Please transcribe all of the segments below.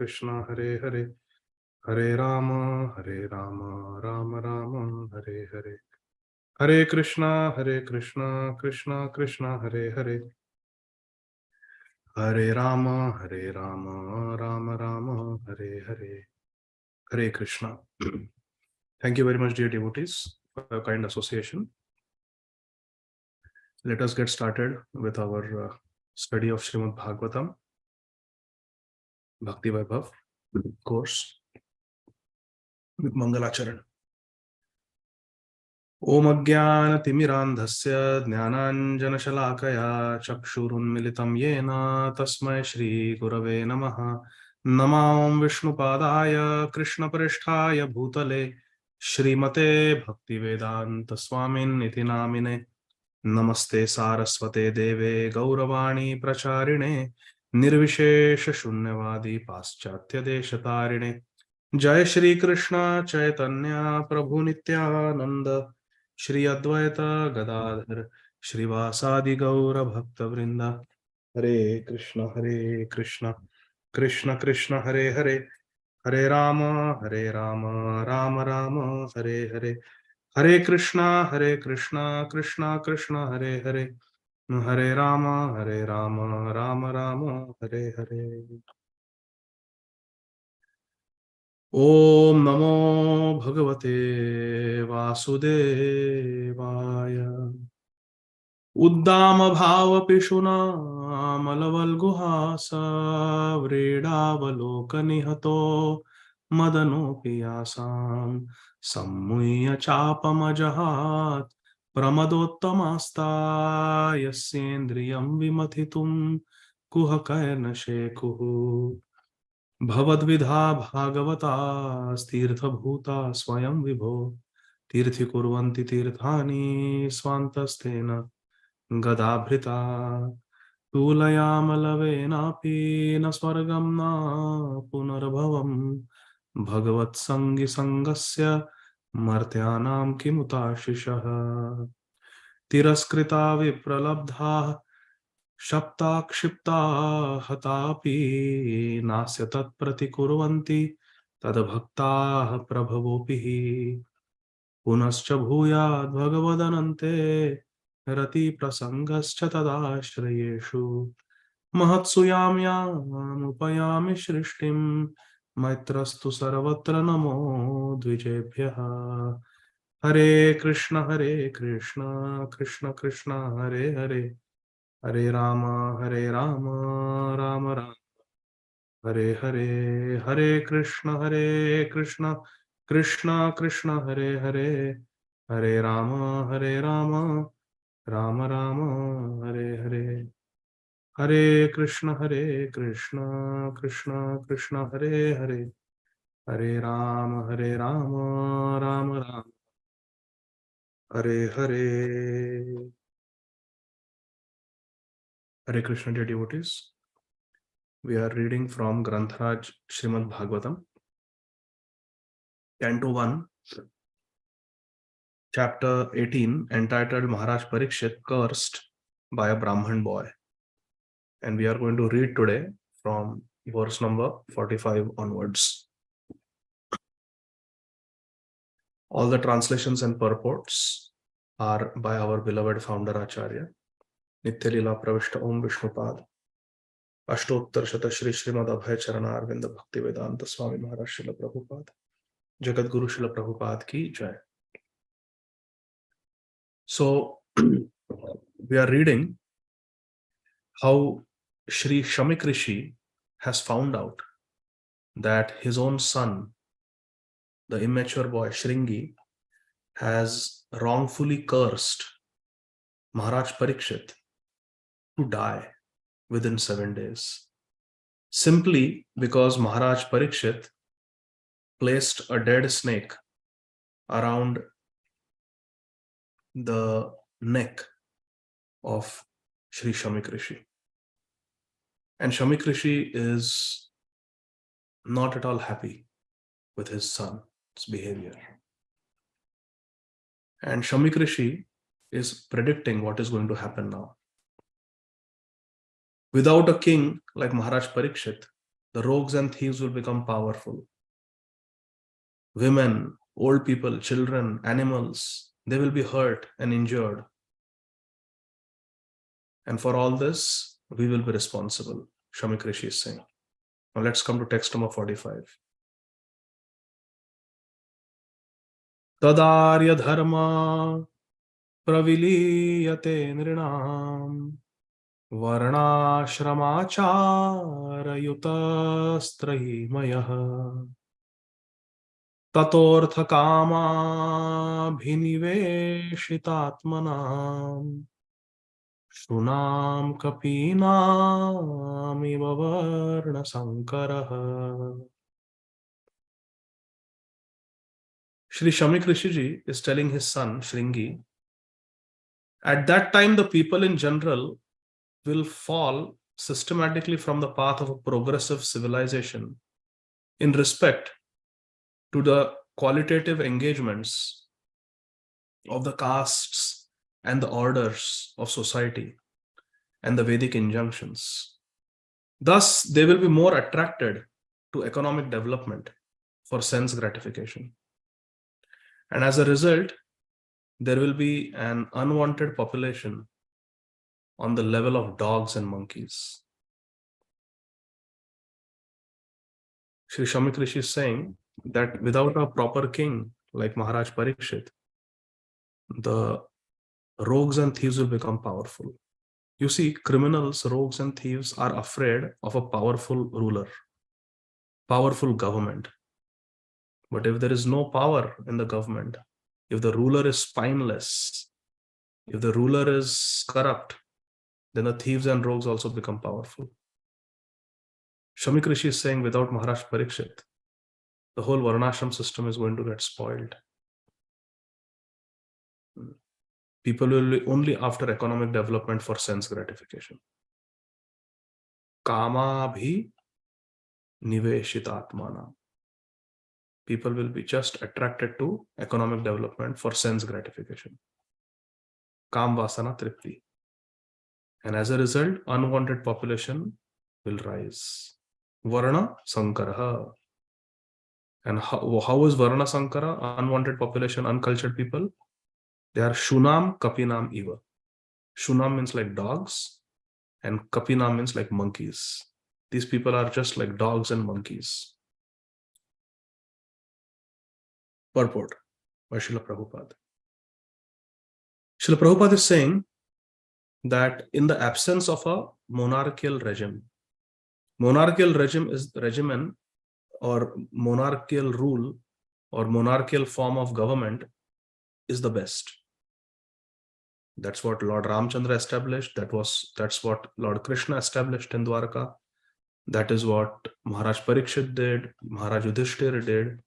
Krishna Hare Hare, Hare Rama, Rama Rama, Hare Hare. Hare Krishna, Krishna Krishna, Hare Hare. Hare Rama, Rama Rama, Hare Hare. Hare Krishna. Thank you very much, dear devotees, for your kind association. Let us get started with our study of Srīmad Bhāgavatam, Bhakti Vaibhava course with Mangalacharan. Om Ajnana-timirandhasya Jnananjana-shalakaya Chakshurunmilitam Yena Tasmai Shri Gurave Namaha. Namam Vishnupadaya Krishna Paristhaya Bhutale Srimate Bhaktivedanta Swamin Iti Namine. Namaste Saraswate Deve Gauravani Pracharine Nirvishesha Shunyavadi Paschatya Deshatarine. Jai Shri Krishna Chaitanya Prabhu Nityananda Shri Advaita Gadādhara Srivasadi Gaura Bhakta Vrinda. Hare Krishna Krishna Krishna Hare Hare, Hare Rama Rama Rama Hare Hare. Hare Krishna Krishna Krishna Hare Hare, Hare Rama Rama Rama Hare Hare. Om Namo Bhagavate Vasudevaya. Uddama Bhava Pishuna Malavalguhasa Vredavalokannihato Madano Piyasam Sammuya Chapamajahat Pramadottamasta Yasyendriyam Vimathitum Kuhakairna Shekuhu. Bhavadvidha Bhagavata Stirtha Bhuta Swayam Vibho Tirthi Kurvanti Tirthani Swantastena Gadabhrita Tulayamalavenapi na swargam na punarbhavam Bhagavat Sangi Sangasya Martyanam Kimutashishaha. Tiraskrita Vipralabdha Shapta Kshipta Hatapi Nasya Tat Pratikurvanti Tadbhakta Prabhavopihi. Punascha Bhuyad Bhagavadanante Rati Prasangascha Tadashrayeshu. Mahatsuyamyam Upayami Shrishtim Maitrastu Sarvatra Namo Dvijebhyaha. Hare Krishna Krishna Krishna Hare Hare, Hare Rama Rama Rama Hare Hare. Hare Krishna Krishna Krishna Hare Hare, Hare Rama Rama Rama Hare Hare. Hare Krishna Krishna Krishna Hare Hare, Hare Rama Rama Rama Hare Hare. Hare Krishna, dear devotees. We are reading from Grantharaj Srimad Bhagavatam, Canto 1, Chapter 18, entitled Maharaj Parikshit Cursed by a Brahman Boy. And we are going to read today from verse number 45 onwards. All the translations and purports are by our beloved founder Acharya, Nitya Lila Pravishta Om Vishnupad, Ashtottar Shata Shri Srimad Abhay Charana Arvinda Bhakti Vedanta Swami Maharaj Srila Prabhupada, Jagat Guru Srila Prabhupada ki Jai. So, we are reading how Shri Shamik Rishi has found out that his own son, the immature boy Shringi, has wrongfully cursed Maharaj Parikshit to die within 7 days, simply because Maharaj Parikshit placed a dead snake around the neck of Shri Shamik Rishi. And Shamik Rishi is not at all happy with his son's behavior. And Shamik Rishi is predicting what is going to happen now. Without a king like Maharaj Parikshit, The rogues and thieves will become powerful. Women, old people, children, animals, they will be hurt and injured. And for all this, we will be responsible, Shamik Rishi is saying. Now let's come to text number 45. Tadarya dharma praviliyate nrinam varnashramacharayutastrahimaya tatortha kama bhiniveshitatmanam shunam kapinam iva varna sankaraha. Shri Shamik Rishiji is telling his son Shringi, at that time the people in general will fall systematically from the path of a progressive civilization in respect to the qualitative engagements of the castes and the orders of society and the Vedic injunctions. Thus, they will be more attracted to economic development for sense gratification. And as a result, there will be an unwanted population on the level of dogs and monkeys. Sri Shamik Rishi is saying that without a proper king like Maharaj Parikshit, the rogues and thieves will become powerful. You see, criminals, rogues and thieves are afraid of a powerful ruler, powerful government. But if there is no power in the government, if the ruler is spineless, if the ruler is corrupt, then the thieves and rogues also become powerful. Shamik Rishi is saying without Maharaj Parikshit, the whole Varnashram system is going to get spoiled. People will be only after economic development for sense gratification. Kama bhi niveshitatmana. People will be just attracted to economic development for sense gratification. Kam vasana tripti. And as a result, unwanted population will rise. Varna sankaraha. And how is Varna sankara? Unwanted population, uncultured people. They are shunam kapinam eva. Shunam means like dogs and kapinam means like monkeys. These people are just like dogs and monkeys. Purport by Srila Prabhupada. Srila Prabhupada is saying that in the absence of a monarchical regime is regimen or monarchical rule or monarchical form of government is the best. That's what Lord Ramchandra established. That's what Lord Krishna established in Dwarka. That is what Maharaj Parikshit did, Maharaj Yudhishthira did.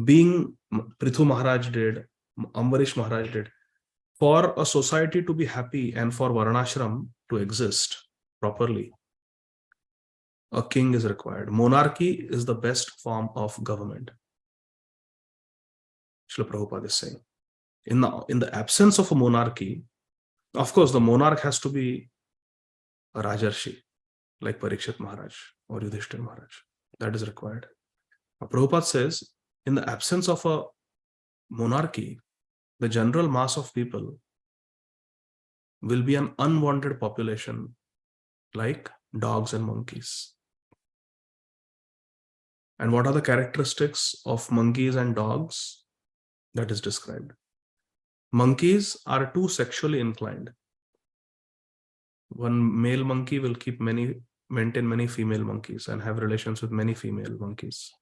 Being Prithu Maharaj did, Ambarish Maharaj did. For a society to be happy and for Varnashram to exist properly, a king is required. Monarchy is the best form of government. Srila Prabhupada is saying. In the absence of a monarchy, of course, the monarch has to be a Rajarshi, like Parikshit Maharaj or Yudhishthira Maharaj. That is required. Prabhupada says, in the absence of a monarchy, the general mass of people will be an unwanted population like dogs and monkeys. And what are the characteristics of monkeys and dogs? That is described. Monkeys are too sexually inclined. One male monkey will maintain many female monkeys and have relations with many female monkeys.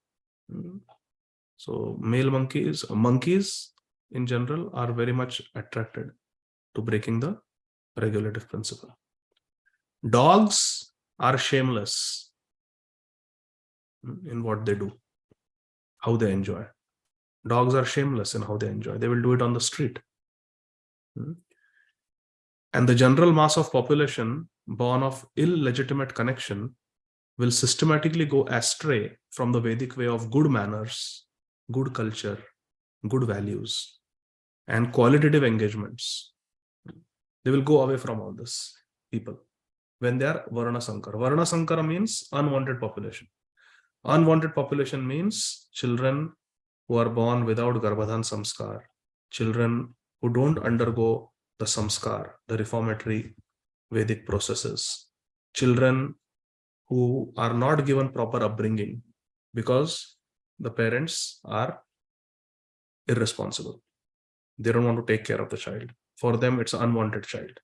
So monkeys in general are very much attracted to breaking the regulative principle. Dogs are shameless in what they do, how they enjoy. Dogs are shameless in how they enjoy. They will do it on the street. And the general mass of population born of illegitimate connection will systematically go astray from the Vedic way of good manners, good culture, good values, and qualitative engagements. They will go away from all this, people. when they are Varna Sankara. Varna Sankara means unwanted population. Unwanted population means children who are born without Garbhadhan Samskar, children who don't undergo the Samskar, the reformatory Vedic processes, children who are not given proper upbringing because the parents are irresponsible. They don't want to take care of the child. For them, it's an unwanted child.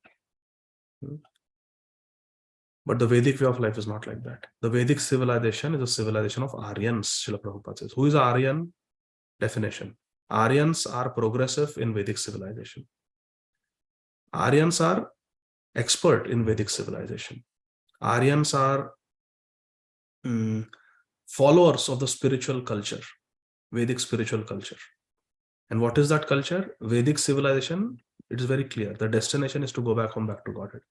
But the Vedic way of life is not like that. The Vedic civilization is a civilization of Aryans, Srila Prabhupada says. Who is Aryan? Definition. Aryans are progressive in Vedic civilization. Aryans are expert in Vedic civilization. Aryans are followers of the spiritual culture, Vedic spiritual culture. And what is that culture? Vedic civilization, it is very clear. The destination is to go back home, back to Godhead.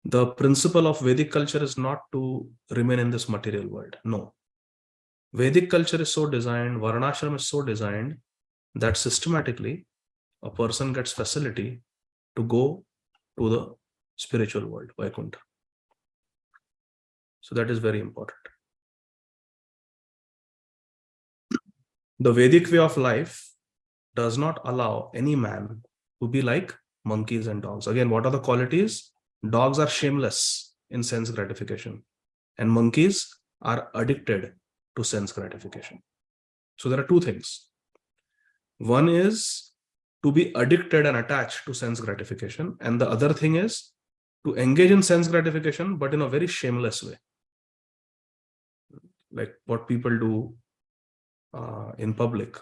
The principle of Vedic culture is not to remain in this material world. No. Vedic culture is so designed, Varnashram is so designed that systematically a person gets facility to go to the spiritual world, Vaikuntha. So that is very important. The Vedic way of life does not allow any man to be like monkeys and dogs. Again, what are the qualities? Dogs are shameless in sense gratification, and monkeys are addicted to sense gratification. So there are two things. One is to be addicted and attached to sense gratification, and the other thing is to engage in sense gratification, but in a very shameless way. Like what people do in public,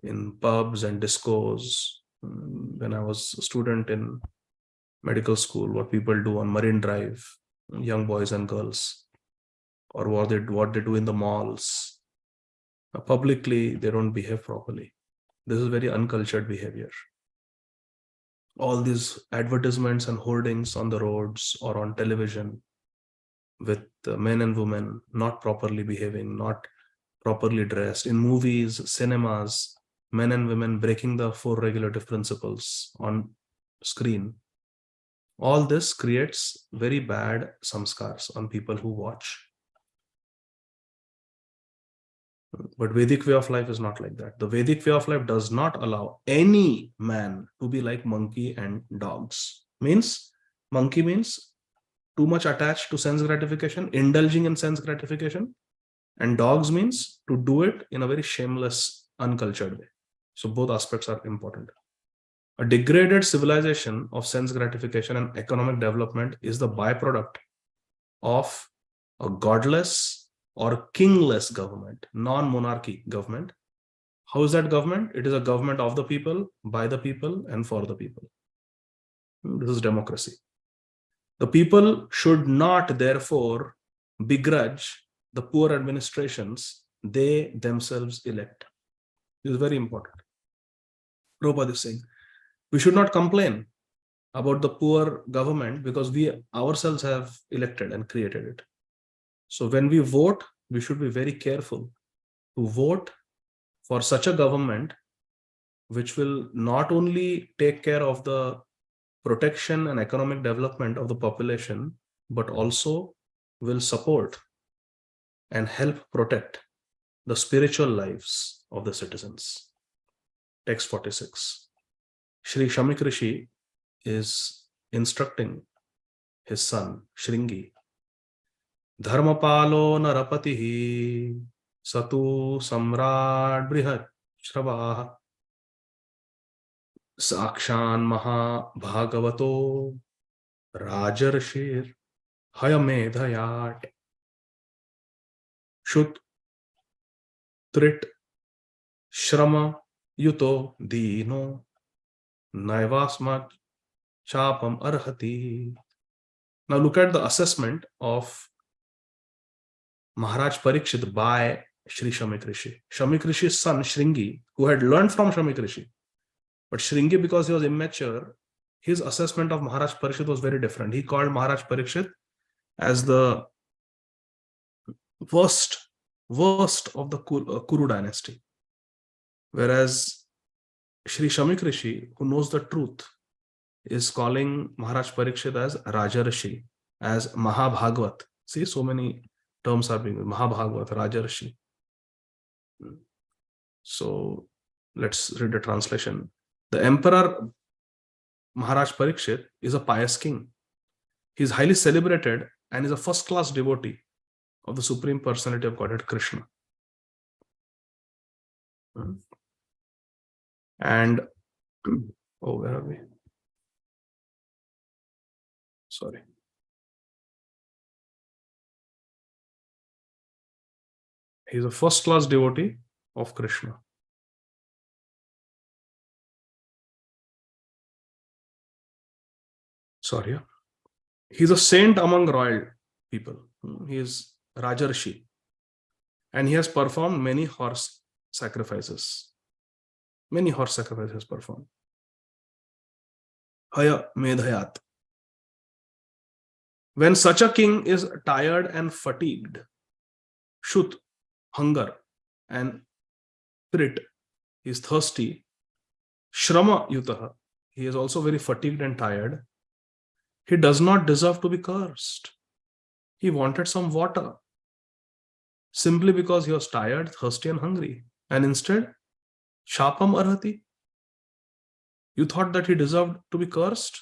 in pubs and discos. When I was a student in medical school, what people do on Marine Drive, young boys and girls, or what they do in the malls. Publicly, they don't behave properly. This is very uncultured behavior. All these advertisements and hoardings on the roads or on television with men and women not properly behaving, not properly dressed. In movies, cinemas, men and women breaking the 4 regulative principles on screen. All this creates very bad samskars on people who watch. But Vedic way of life is not like that. The Vedic way of life does not allow any man to be like monkey and dogs. Monkey means too much attached to sense gratification, indulging in sense gratification. And dogs means to do it in a very shameless, uncultured way. So both aspects are important. A degraded civilization of sense gratification and economic development is the byproduct of a godless or kingless government, non-monarchy government. How is that government? It is a government of the people, by the people, and for the people. This is democracy. The people should not, therefore, begrudge the poor administrations they themselves elect. This is very important. Prabhupada is saying, we should not complain about the poor government because we ourselves have elected and created it. So when we vote, we should be very careful to vote for such a government which will not only take care of the protection and economic development of the population, but also will support and help protect the spiritual lives of the citizens. Text 46. Sri Shamik Rishi is instructing his son, Shringi. Dharmapalo narapatihi satu samrat brihat shravaha sakshan maha bhagavato rajarshir hayamedhayat shut trit shrama yuto dino naivasmat chapam arhati. Now look at the assessment of Maharaj Parikshit by Sri Shamik Rishi. Shamik Rishi's son Shringi, who had learned from Shamik Rishi. But Shringi, because he was immature, his assessment of Maharaj Parikshit was very different. He called Maharaj Parikshit as the worst of the Kuru dynasty. Whereas Sri Shamik Rishi, who knows the truth, is calling Maharaj Parikshit as Rajarshi, as Mahabhagavat. See, so many terms are being used. Mahabhagavat, Rajarshi. So let's read the translation. The Emperor Maharaj Parikshit is a pious king. He is highly celebrated and is a first-class devotee of the Supreme Personality of Godhead, Krishna. And, oh, where are we? Sorry. He is a first-class devotee of Krishna. Sorry. He is a saint among royal people. He is Rajarshi. And he has performed many horse sacrifices. Many horse sacrifices performed. Haya Medhayat. When such a king is tired and fatigued, Shut, hunger, and Prit, he is thirsty, Shrama Yutaha, he is also very fatigued and tired, he does not deserve to be cursed. He wanted some water simply because he was tired, thirsty, and hungry. And instead, Shapam Arhati. You thought that he deserved to be cursed?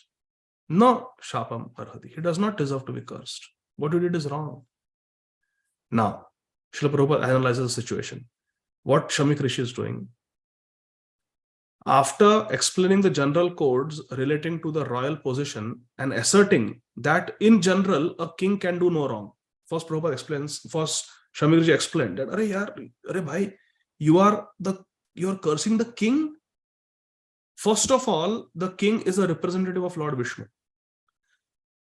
No, Shapam Arhati. He does not deserve to be cursed. What you did is wrong. Now, Srila Prabhupada analyzes the situation. What Shamik Rishi is doing, after explaining the general codes relating to the royal position and asserting that in general a king can do no wrong. First Prabhupada explains, first Shamik Rishi explained that, Arey bhai, you are cursing the king. First of all, the king is a representative of Lord Vishnu.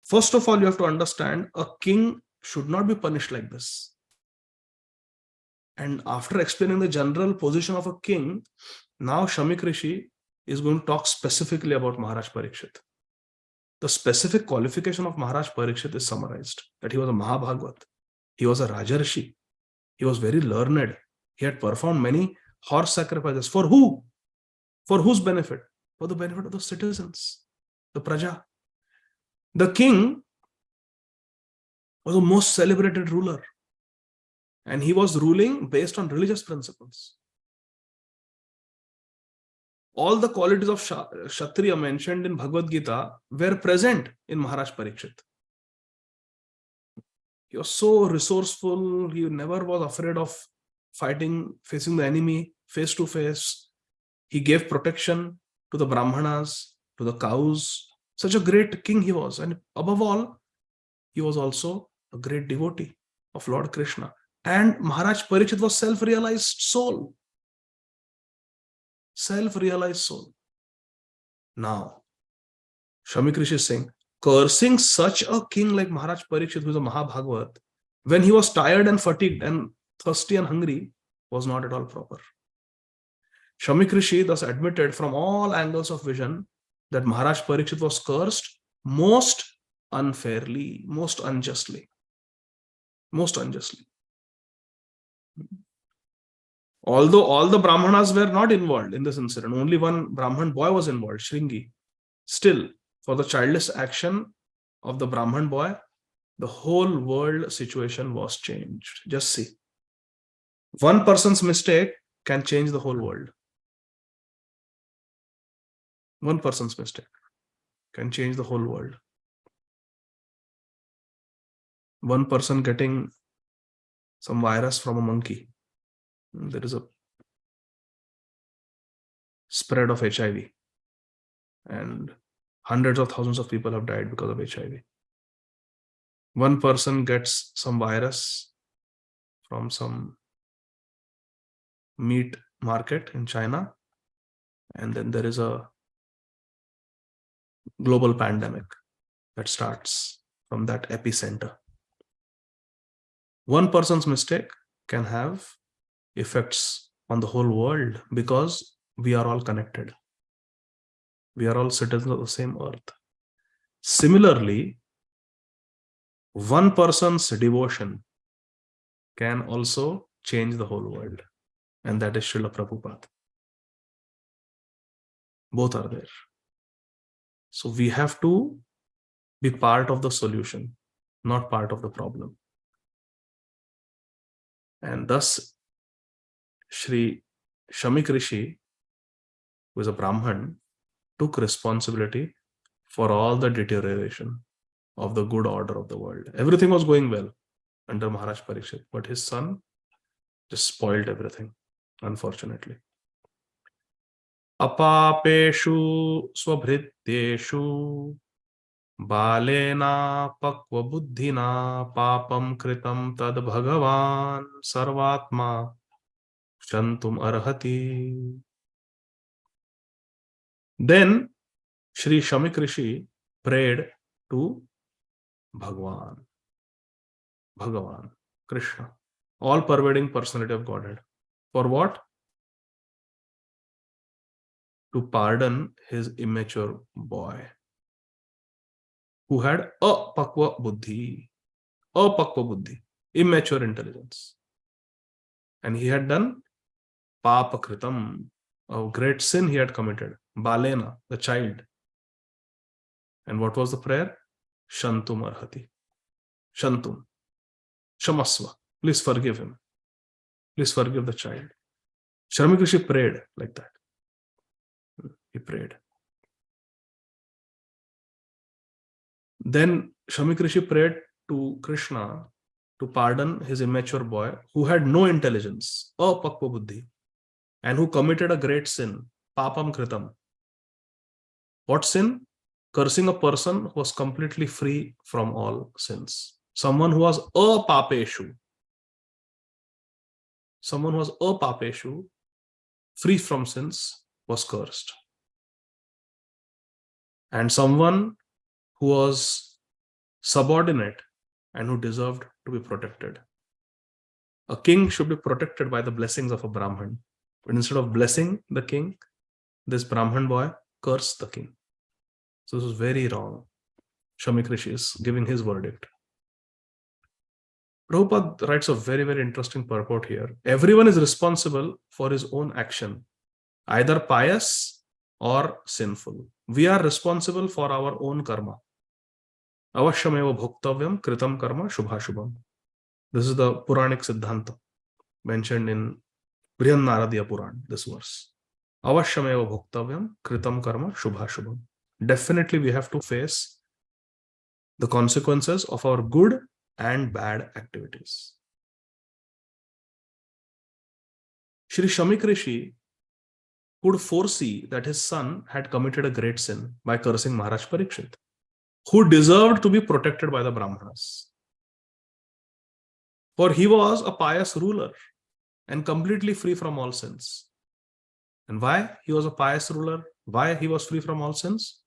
First of all, you have to understand a king should not be punished like this. And after explaining the general position of a king, now Shamik Rishi is going to talk specifically about Maharaj Parikshit. The specific qualification of Maharaj Parikshit is summarized, that he was a Mahabhagavat. He was a Rajarshi. He was very learned. He had performed many horse sacrifices. For who? For whose benefit? For the benefit of the citizens, the Praja. The king was the most celebrated ruler. And he was ruling based on religious principles. All the qualities of Kshatriya mentioned in Bhagavad Gita were present in Maharaj Parikshit. He was so resourceful. He never was afraid of facing the enemy face to face. He gave protection to the Brahmanas, to the cows. Such a great king he was. And above all, he was also a great devotee of Lord Krishna. And Maharaj Parikshit was self-realized soul. Self-realized soul. Now, Shamik Rishi is saying, cursing such a king like Maharaj Parikshit, who is a Mahabhagavat, when he was tired and fatigued and thirsty and hungry, was not at all proper. Shamik Rishi thus admitted from all angles of vision that Maharaj Parikshit was cursed most unfairly, most unjustly. Most unjustly. Although all the Brahmanas were not involved in this incident, only one Brahman boy was involved, Shringi. Still, for the childish action of the Brahman boy, the whole world situation was changed. Just see. One person's mistake can change the whole world. One person's mistake can change the whole world. One person getting some virus from a monkey. There is a spread of HIV. And hundreds of thousands of people have died because of HIV. One person gets some virus from some meat market in China, and then there is a global pandemic that starts from that epicenter. One person's mistake can have effects on the whole world because we are all connected. We are all citizens of the same earth. Similarly, one person's devotion can also change the whole world, and that is Srila Prabhupada. Both are there. So we have to be part of the solution. not part of the problem. And thus, Shri Shamik Rishi, who is a Brahman, took responsibility for all the deterioration of the good order of the world. Everything was going well under Maharaj Parikshit, but his son just spoiled everything, unfortunately. Apapeshu swabhrityeshu balena pakva buddhina papam kritam tad bhagavan sarvatma shantum arhati. Then Shri Shamik Rishi prayed to Bhagavan, Krishna, all pervading personality of Godhead. For what? To pardon his immature boy who had apakva buddhi, immature intelligence. And he had done papakritam, a great sin he had committed, balena, the child. And what was the prayer? Shantum arhati. Shantum. Shamasva. Please forgive him. Please forgive the child. Shamik Rishi prayed like that. He prayed. Then Shamik Rishi prayed to Krishna to pardon his immature boy who had no intelligence, apakva buddhi, and who committed a great sin, papam kritam. What sin? Cursing a person who was completely free from all sins. Someone who was apapeshu. Someone who was apapeshu, free from sins, was cursed. And someone who was subordinate and who deserved to be protected. A king should be protected by the blessings of a Brahman. But instead of blessing the king, this Brahman boy cursed the king. So this was very wrong. Shamik Rishi is giving his verdict. Prabhupada writes a very, very interesting purport here. Everyone is responsible for his own action, either pious or sinful. We are responsible for our own karma. Avashyameva bhoktavyam kritam karma shubhashubham. This is the Puranic Siddhanta mentioned in Brihan Naradiya Puran, this verse. Avashyameva bhoktavyam kritam karma shubhashubham. Definitely we have to face the consequences of our good and bad activities. Shri Shamik Rishi could foresee that his son had committed a great sin by cursing Maharaj Parikshit, who deserved to be protected by the Brahmanas. For he was a pious ruler and completely free from all sins. And why he was a pious ruler? Why he was free from all sins?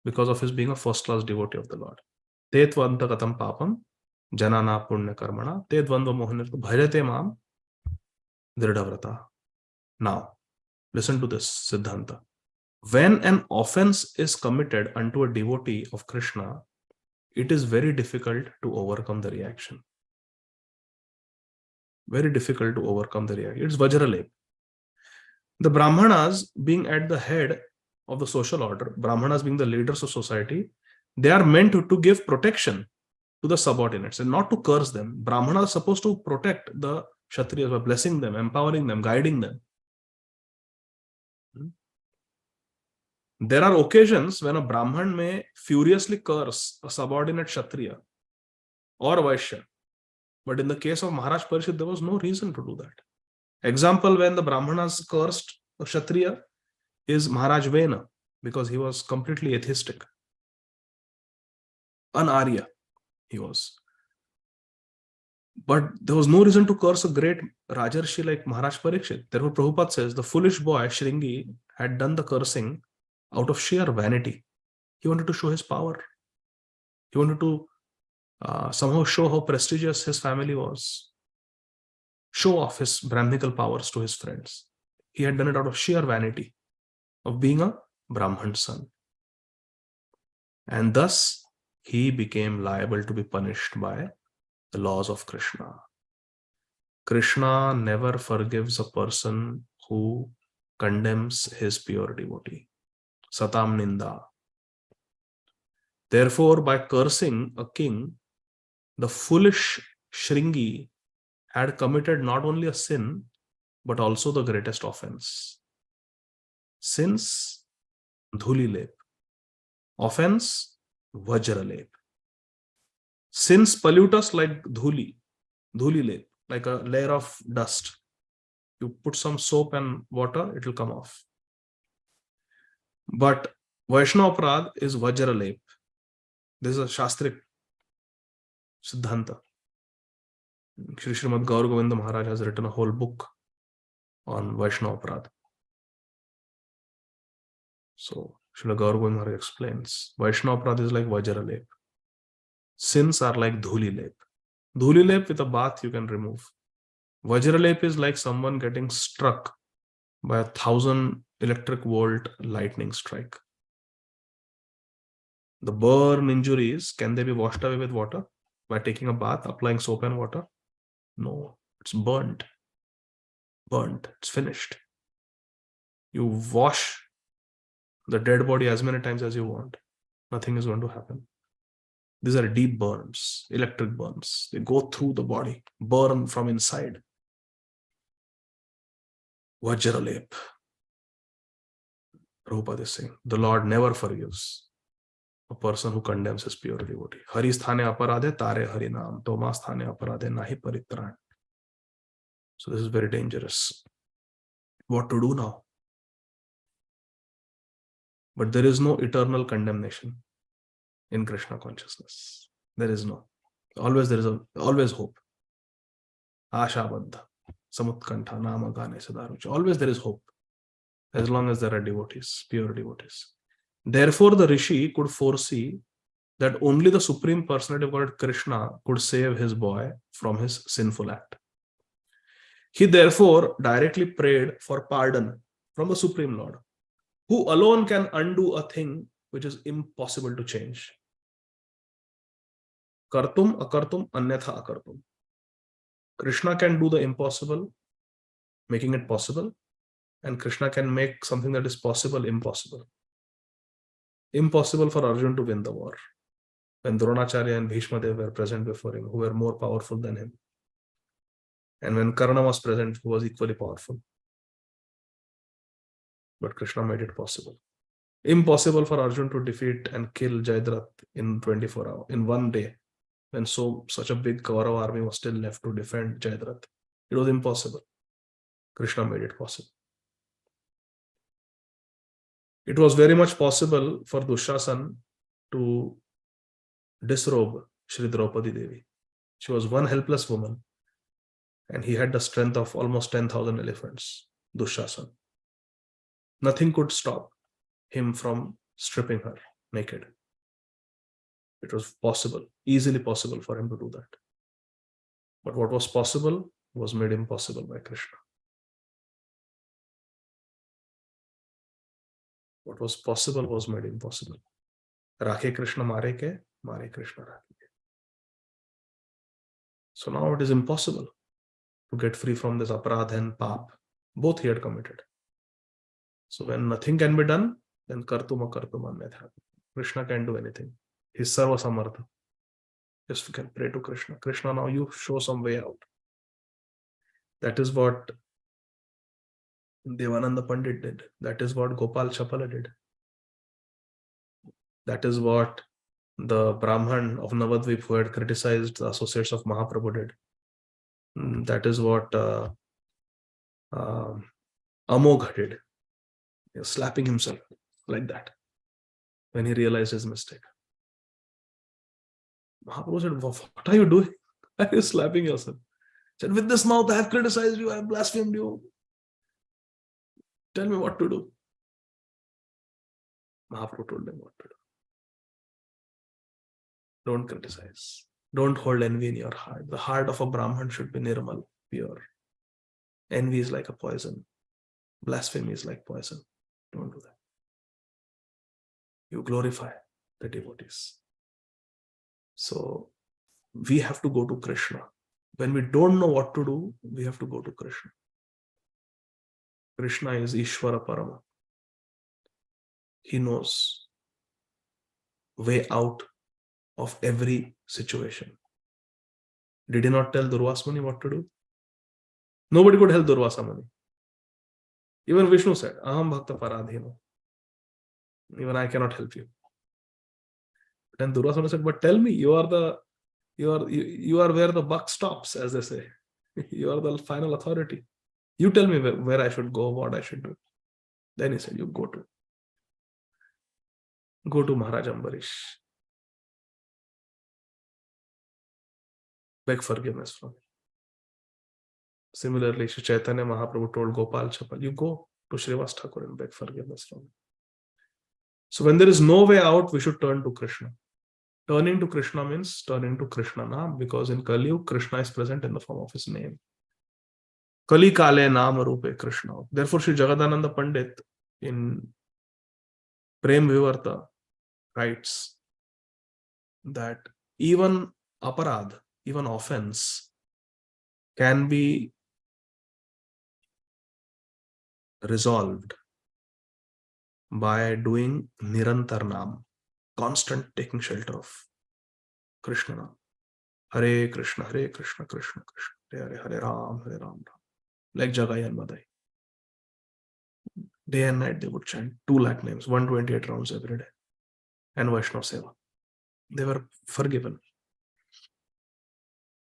Because of his being a first-class devotee of the Lord. Tetvanta katam papam janana punya karmana tedvandva mohanirtu bhajate mam dridhavrata. Now, listen to this Siddhanta. When an offense is committed unto a devotee of Krishna, it is very difficult to overcome the reaction. Very difficult to overcome the reaction. It's Vajralep. The Brahmanas being at the head of the social order, Brahmanas being the leaders of society, they are meant to give protection to the subordinates and not to curse them. Brahmanas are supposed to protect the Kshatriyas by blessing them, empowering them, guiding them. There are occasions when a Brahman may furiously curse a subordinate Kshatriya or Vaishya. But in the case of Maharaj Parikshit, there was no reason to do that. Example, when the Brahmanas cursed a Kshatriya is Maharaj Vena, because he was completely atheistic. An Arya he was. But there was no reason to curse a great Rajarshi like Maharaj Parikshit. Therefore, Prabhupada says the foolish boy Shringi had done the cursing out of sheer vanity. He wanted to show his power. He wanted to somehow show how prestigious his family was. Show off his Brahminical powers to his friends. He had done it out of sheer vanity of being a Brahman son. And thus, he became liable to be punished by the laws of Krishna. Krishna never forgives a person who condemns his pure devotee. Satam Ninda. Therefore, by cursing a king, The foolish Shringi had committed not only a sin, but also the greatest offense. Sins, dhuli lep. Offense, vajra lep. Sins pollute us like dhuli lep, like a layer of dust. You put some soap and water, it will come off. But Vaishnava Prad is vajra lep. This is a Shastric Siddhanta. Srīmad Gaur Govinda Maharaj has written a whole book on Vaishnava Prad. So Srila Gaur Govinda Maharaj explains, Vaishnava Prad is like vajra lep. Sins are like dhuli lep. Dhuli lep with a bath you can remove. Vajra lep is like someone getting struck by 1,000 electric volt lightning strike. The burn injuries, can they be washed away with water? By taking a bath, applying soap and water? No, it's burnt. Burnt, it's finished. You wash the dead body as many times as you want. Nothing is going to happen. These are deep burns, electric burns. They go through the body, burn from inside. Vajra lep. Prabhupada is saying, the Lord never forgives a person who condemns his pure devotee. Hari sthane aparadhe tare hari naam, toma sthane aparadhe nahi paritran. So this is very dangerous. What to do now? But there is no eternal condemnation in Krishna consciousness. There is no. Always there is always hope. Asha baddha, samutkantha, nama gane sadarucha. Always there is hope. As long as there are devotees, pure devotees. Therefore, the Rishi could foresee that only the Supreme Personality of God, Krishna, could save his boy from his sinful act. He therefore directly prayed for pardon from the Supreme Lord, who alone can undo a thing which is impossible to change. Kartum akartum anyatha akartum. Krishna can do the impossible, making it possible, and Krishna can make something that is possible impossible. Impossible for Arjuna to win the war. When Dronacharya and Bhishma Dev were present before him, who were more powerful than him. And when Karna was present, who was equally powerful. But Krishna made it possible. Impossible for Arjuna to defeat and kill Jayadratha in 24 hours, in one day, when such a big Kaurava army was still left to defend Jayadratha. It was impossible. Krishna made it possible. It was very much possible for Dushasan to disrobe Shri Draupadi Devi. She was one helpless woman, and he had the strength of almost 10,000 elephants, Dushasan. Nothing could stop him from stripping her naked. It was possible, easily possible for him to do that. But what was possible was made impossible by Krishna. What was possible was made impossible. Rakhe Krishna mare ke, mare Krishna rakhe ke. So now it is impossible to get free from this aparadha and pap. Both he had committed. So when nothing can be done, then kartum akartum anyatha. Krishna can do anything. He's sarva samartha. Just we can pray to Krishna. Krishna, now you show some way out. That is what Devananda Pandit did. That is what Gopal Chapala did. That is what the Brahman of Navadvip who had criticized the associates of Mahaprabhu did. That is what Amogha did. He was slapping himself like that when he realized his mistake. Mahaprabhu said, what are you doing? Why are you slapping yourself? He said, with this mouth I have criticized you, I have blasphemed you. Tell me what to do. Mahaprabhu told him what to do. Don't criticize. Don't hold envy in your heart. The heart of a Brahman should be nirmal, pure. Envy is like a poison. Blasphemy is like poison. Don't do that. You glorify the devotees. So we have to go to Krishna. When we don't know what to do, we have to go to Krishna. Krishna is Ishvara Parama. He knows way out of every situation. Did he not tell Durvasa Muni what to do? Nobody could help Durvasa Muni. Even Vishnu said, Aham Bhakta Paradhino. Even I cannot help you. Then Durvasa Muni said, but tell me, you are where the buck stops, as they say. You are the final authority. You tell me where I should go, what I should do. Then he said, you go to Maharaj Ambarish. Beg forgiveness from him. Similarly, Shri Chaitanya Mahaprabhu told Gopal Chapal, you go to Srivas Thakur and beg forgiveness from him. So when there is no way out, we should turn to Krishna. Turning to Krishna means turning to Krishna Naam, because in Kali Yuga, Krishna is present in the form of his name. Kali Kale Naam Rupe Krishna. Therefore, Sri Jagadananda Pandit in Prem Vivarta writes that even aparad, even offense, can be resolved by doing Nirantar Naam, constant taking shelter of Krishna Naam. Hare Krishna, Krishna Krishna, Hare Hare, Ram, Hare Ram. Like Jagai and Madai. Day and night they would chant 2 lakh names, 128 rounds every day. And Vaishnava Seva. They were forgiven.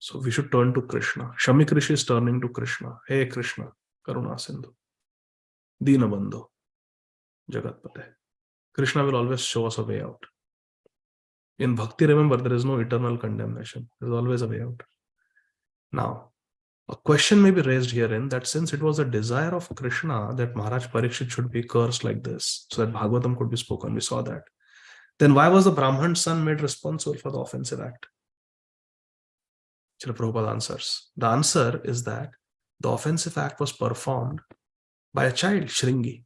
So we should turn to Krishna. Shamik Rishi is turning to Krishna. Hey Krishna, Karuna Sindhu, Dina Bandhu, Jagatpate. Krishna will always show us a way out. In Bhakti, remember, there is no eternal condemnation. There is always a way out. Now, a question may be raised herein that since it was a desire of Krishna that Maharaj Parikshit should be cursed like this, so that Bhagavatam could be spoken, we saw that. Then why was the Brahman's son made responsible for the offensive act? Srila Prabhupada answers. The answer is that the offensive act was performed by a child, Shringi,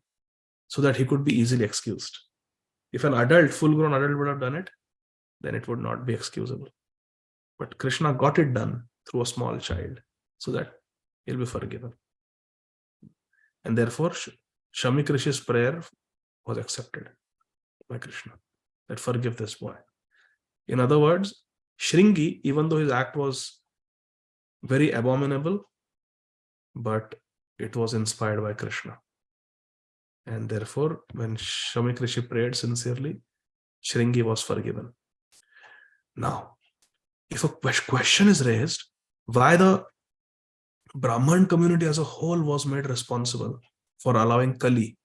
so that he could be easily excused. If an adult, full-grown adult would have done it, then it would not be excusable. But Krishna got it done through a small child, so that he'll be forgiven. And therefore, Shamik Rishi's prayer was accepted by Krishna, that forgive this boy. In other words, Shringi, even though his act was very abominable, but it was inspired by Krishna. And therefore, when Shamik Rishi prayed sincerely, Shringi was forgiven. Now, if a question is raised, why the Brahman community as a whole was made responsible for allowing Kali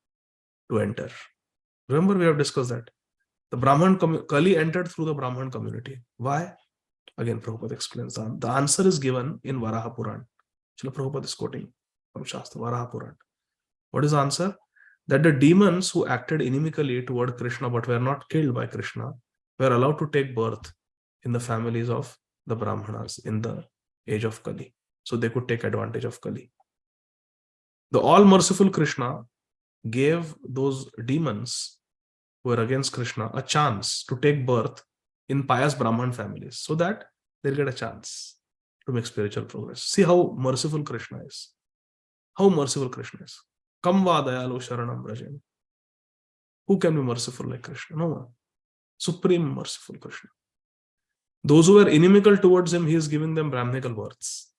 to enter? Remember, we have discussed that. The Kali entered through the Brahman community. Why? Again, Prabhupada explains that. The answer is given in Varaha Puran. Srila Prabhupada is quoting from Shastra, Varaha Puran. What is the answer? That the demons who acted inimically toward Krishna but were not killed by Krishna were allowed to take birth in the families of the Brahmanas in the age of Kali. So they could take advantage of Kali. The all-merciful Krishna gave those demons who were against Krishna a chance to take birth in pious Brahman families so that they'll get a chance to make spiritual progress. See how merciful Krishna is. How merciful Krishna is. Kam va dayalu sharanam brajem. Who can be merciful like Krishna? No one. Supreme merciful Krishna. Those who were inimical towards him, he is giving them Brahminical births.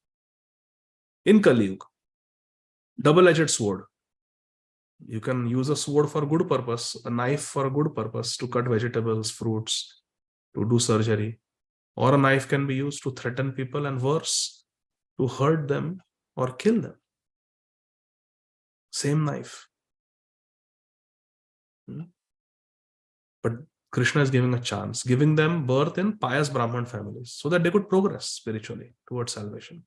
In Kali Yuga, double-edged sword. You can use a sword for good purpose, a knife for a good purpose, to cut vegetables, fruits, to do surgery. Or a knife can be used to threaten people, and worse, to hurt them or kill them. Same knife. But Krishna is giving a chance, giving them birth in pious Brahman families so that they could progress spiritually towards salvation.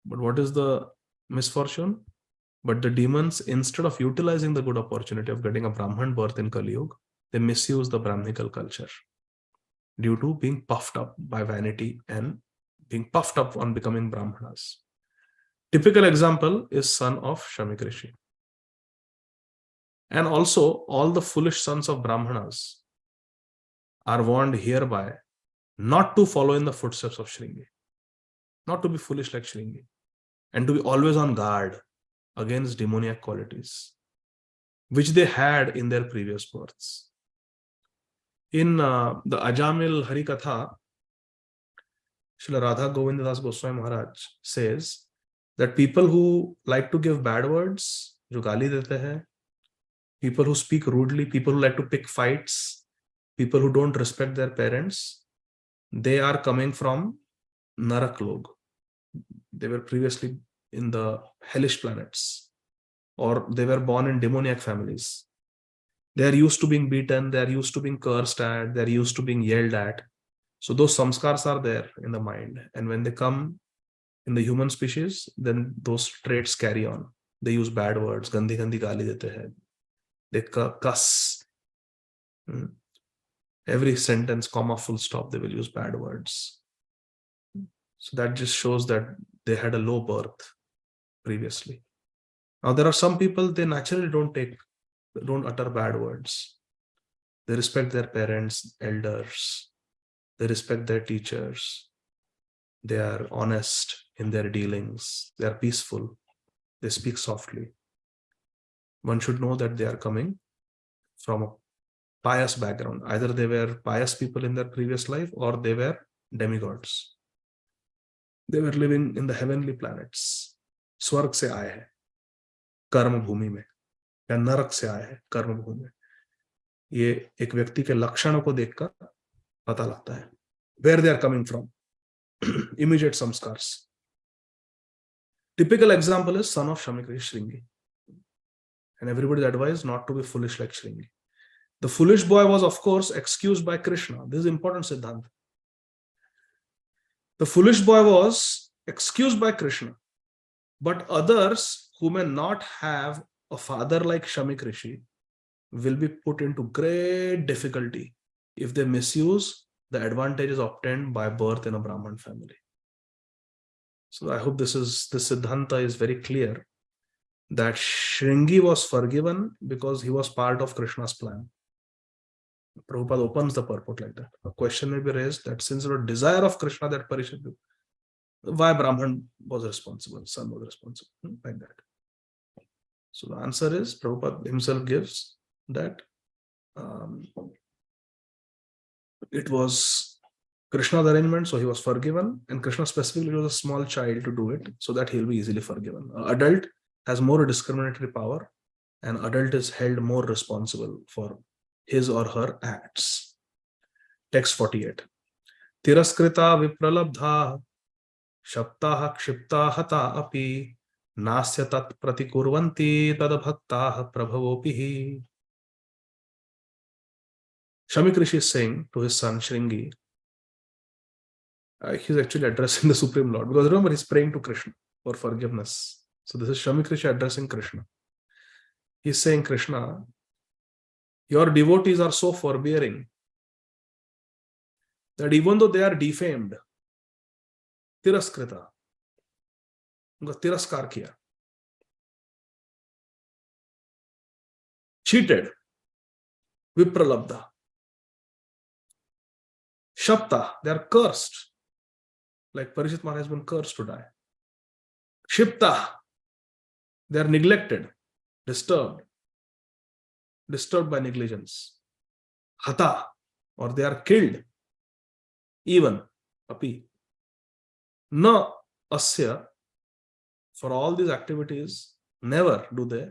But what is the misfortune? But the demons, instead of utilizing the good opportunity of getting a Brahman birth in Kali Yuga, they misuse the Brahminical culture due to being puffed up by vanity and being puffed up on becoming Brahmanas. Typical example is son of Shamik Rishi. And also, all the foolish sons of Brahmanas are warned hereby not to follow in the footsteps of Shringi, not to be foolish like Shringi, and to be always on guard against demoniac qualities, which they had in their previous births. In the Ajamil Hari Katha, Srila Radha Govindadas Goswami Maharaj says that people who like to give bad words, जो गाली देते हैं, people who speak rudely, people who like to pick fights, people who don't respect their parents, they are coming from Narak Log. They were previously in the hellish planets, or they were born in demoniac families. They are used to being beaten, they are used to being cursed at, they are used to being yelled at. So those samskars are there in the mind. And when they come in the human species, then those traits carry on. They use bad words, gandhi gandhi gaali dete hai. They cuss. Every sentence, comma, full stop, they will use bad words. So that just shows that they had a low birth previously. Now there are some people, they naturally don't utter bad words. They respect their parents, elders. They respect their teachers. They are honest in their dealings. They are peaceful. They speak softly. One should know that they are coming from a pious background. Either they were pious people in their previous life or they were demigods. They were living in the heavenly planets. स्वर्ग से आए हैं कर्म भूमि में, या नरक से आए हैं कर्म भूमि में. ये एक व्यक्ति के लक्षणों को देखकर पता लगता है where they are coming from. Immediate samskars. Typical example is son of Shringi. And everybody is advised not to be foolish like Shringi. The foolish boy was, of course, excused by Krishna. This is important Siddhanta. The foolish boy was excused by Krishna. But others who may not have a father like Shamik Rishi will be put into great difficulty if they misuse the advantages obtained by birth in a Brahman family. So I hope this Siddhanta is very clear that Shringi was forgiven because he was part of Krishna's plan. Prabhupada opens the purport like that. A question may be raised that since the desire of Krishna that Parishad, why Brahman was responsible, son was responsible, like that. So the answer is, Prabhupada himself gives that it was Krishna's arrangement, so he was forgiven, and Krishna specifically was a small child to do it, so that he'll be easily forgiven. An adult has more discriminatory power, and adult is held more responsible for his or her acts. Text 48. Tiraskrita vipralabdha shaptaha kshipta hata api nasya tat pratikurvanti tad bhaktaha prabhavopihi. Shamik Rishi is saying to his son Shringi, he's actually addressing the Supreme Lord, because remember he's praying to Krishna for forgiveness. So this is Shamik Rishi addressing Krishna. He's saying, Krishna, your devotees are so forbearing that even though they are defamed, tiraskrita, उनका तिरस्कार किया, cheated, vipralabdha, shapta, they are cursed, like Parishit Maharaj has been cursed to die. Shipta, they are neglected, disturbed by negligence. Hata, or they are killed. Even, api. Na asya, for all these activities, never do they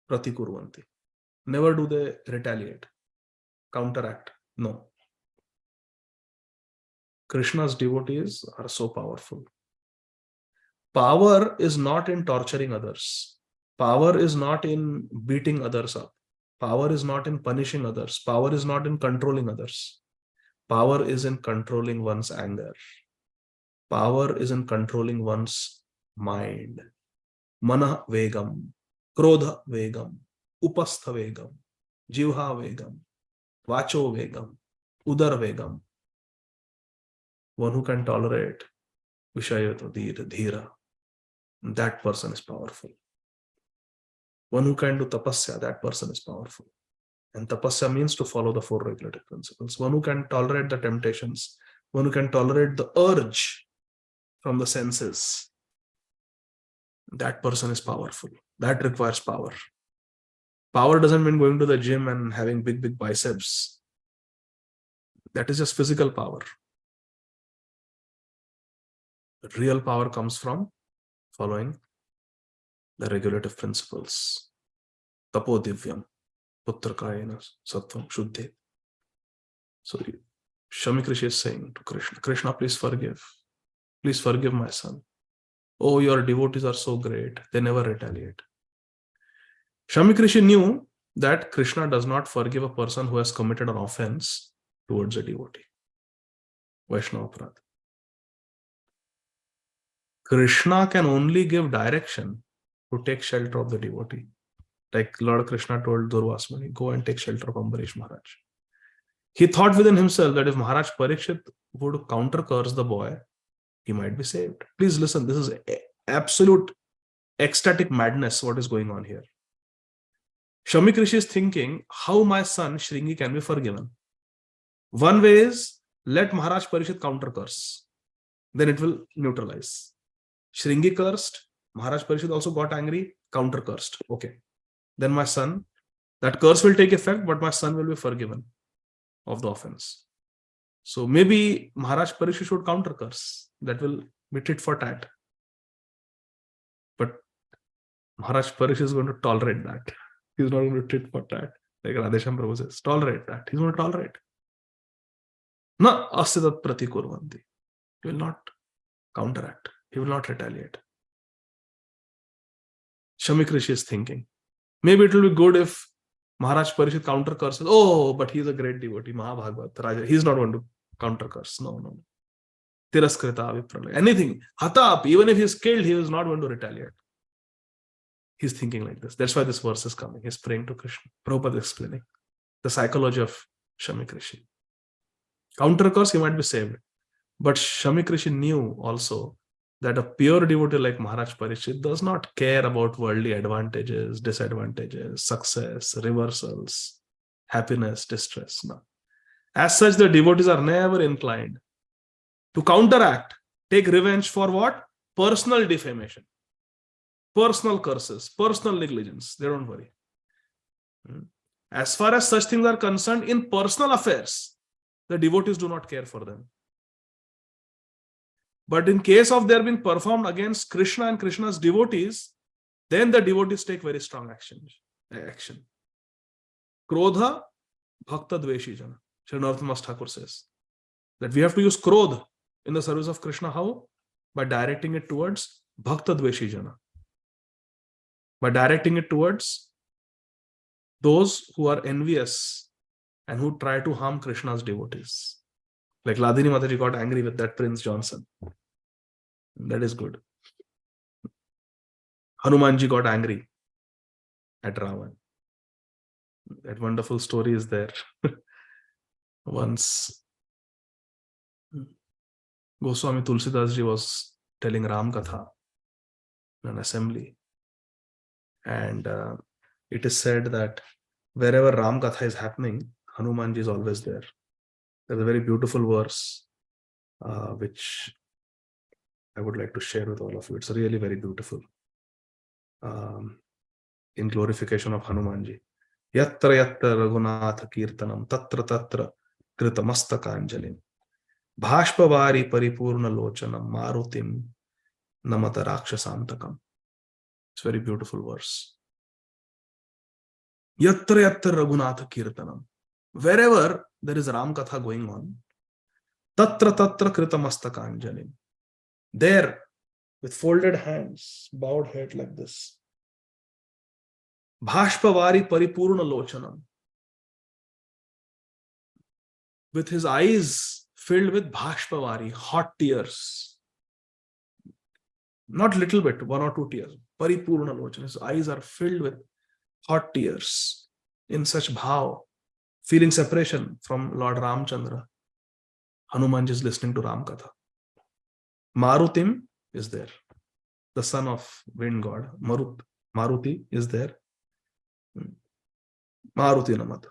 pratikurvanti. Never do they retaliate, counteract. No. Krishna's devotees are so powerful. Power is not in torturing others. Power is not in beating others up. Power is not in punishing others. Power is not in controlling others. Power is in controlling one's anger. Power is in controlling one's mind. Mana vegam, krodha vegam, upastha vegam, jivha vegam, vacho vegam, udar vegam. One who can tolerate vishayata dhira, that person is powerful. One who can do tapasya, that person is powerful. And tapasya means to follow the four regulative principles. One who can tolerate the temptations, one who can tolerate the urge from the senses, that person is powerful. That requires power. Power doesn't mean going to the gym and having big biceps. That is just physical power. Real power comes from following the regulative principles. Tapo divyam, putrakayena sattvam shuddhe. So Shamik Rishi is saying to Krishna, Krishna, please forgive. Please forgive my son. Oh, your devotees are so great. They never retaliate. Shamik Rishi knew that Krishna does not forgive a person who has committed an offense towards a devotee. Vaishnava Aparadh. Krishna can only give direction to take shelter of the devotee. Like Lord Krishna told Durvasmuni, go and take shelter of Ambarish Maharaj. He thought within himself that if Maharaj Parikshit would counter curse the boy, he might be saved. Please listen, this is absolute ecstatic madness what is going on here. Shamik Rishi is thinking how my son Shringi can be forgiven. One way is let Maharaj Parikshit counter curse. Then it will neutralize. Shringi cursed, Maharaj Parikshit also got angry, counter cursed. Okay. Then my son, that curse will take effect, but my son will be forgiven of the offense. So maybe Maharaj Parikshit should counter curse. That will be tit for tat. But Maharaj Parikshit is going to tolerate that. He's not going to tit for tat. Like Radhesham Prabhu says, tolerate that. He's going to tolerate. Na asidat pratikurvanti. He will not counteract. He will not retaliate. Shamik Rishi is thinking, maybe it will be good if Maharaj Parikshit counter curses. Oh, but he is a great devotee, Mahabhagavat, Raja. He is not going to counter curse. No. Tiraskrita vipralaya. Anything. Hatap, even if he is killed, he is not going to retaliate. He's thinking like this. That's why this verse is coming. He's praying to Krishna. Prabhupada is explaining the psychology of Shamik Rishi. Counter curse, he might be saved. But Shamik Rishi knew also that a pure devotee like Maharaj Parikshit does not care about worldly advantages, disadvantages, success, reversals, happiness, distress. No. As such, the devotees are never inclined to counteract, take revenge for what? Personal defamation, personal curses, personal negligence. They don't worry. As far as such things are concerned, in personal affairs, the devotees do not care for them. But in case of their being performed against Krishna and Krishna's devotees, then the devotees take very strong action. Krodha bhakta dveshi jana. Srinath Thakur says that we have to use krodha in the service of Krishna. How? By directing it towards bhakta dveshi jana. By directing it towards those who are envious and who try to harm Krishna's devotees. Like Ladini Mataji got angry with that Prince Johnson. That is good. Hanumanji got angry at Ravan. That wonderful story is there. Once Goswami Tulsidas ji was telling Ram Katha in an assembly. And it is said that wherever Ram Katha is happening, Hanumanji is always there. There's a very beautiful verse which I would like to share with all of you. It's really very beautiful. In glorification of Hanumanji. Yatra yatra raghunatha kirtanam tatra tatra krita mastakaanjalim bhashpavari paripurna lochanam marutim namata rakshasantakam. It's a very beautiful verse. Yatra yatra raghunatha kirtanam. Wherever there is Ram Katha going on, tatra tatra krita mastakaanjalim. There, with folded hands, bowed head like this. Bhashpavari paripurna lochanam. With his eyes filled with bhashpavari, hot tears. Not little bit, 1 or 2 tears. Paripurna lochanam. His eyes are filled with hot tears. In such bhav, feeling separation from Lord Ramchandra. Hanumanji is listening to Ram Katha. Marutim is there. The son of wind god. Maruti is there. Maruti Namata.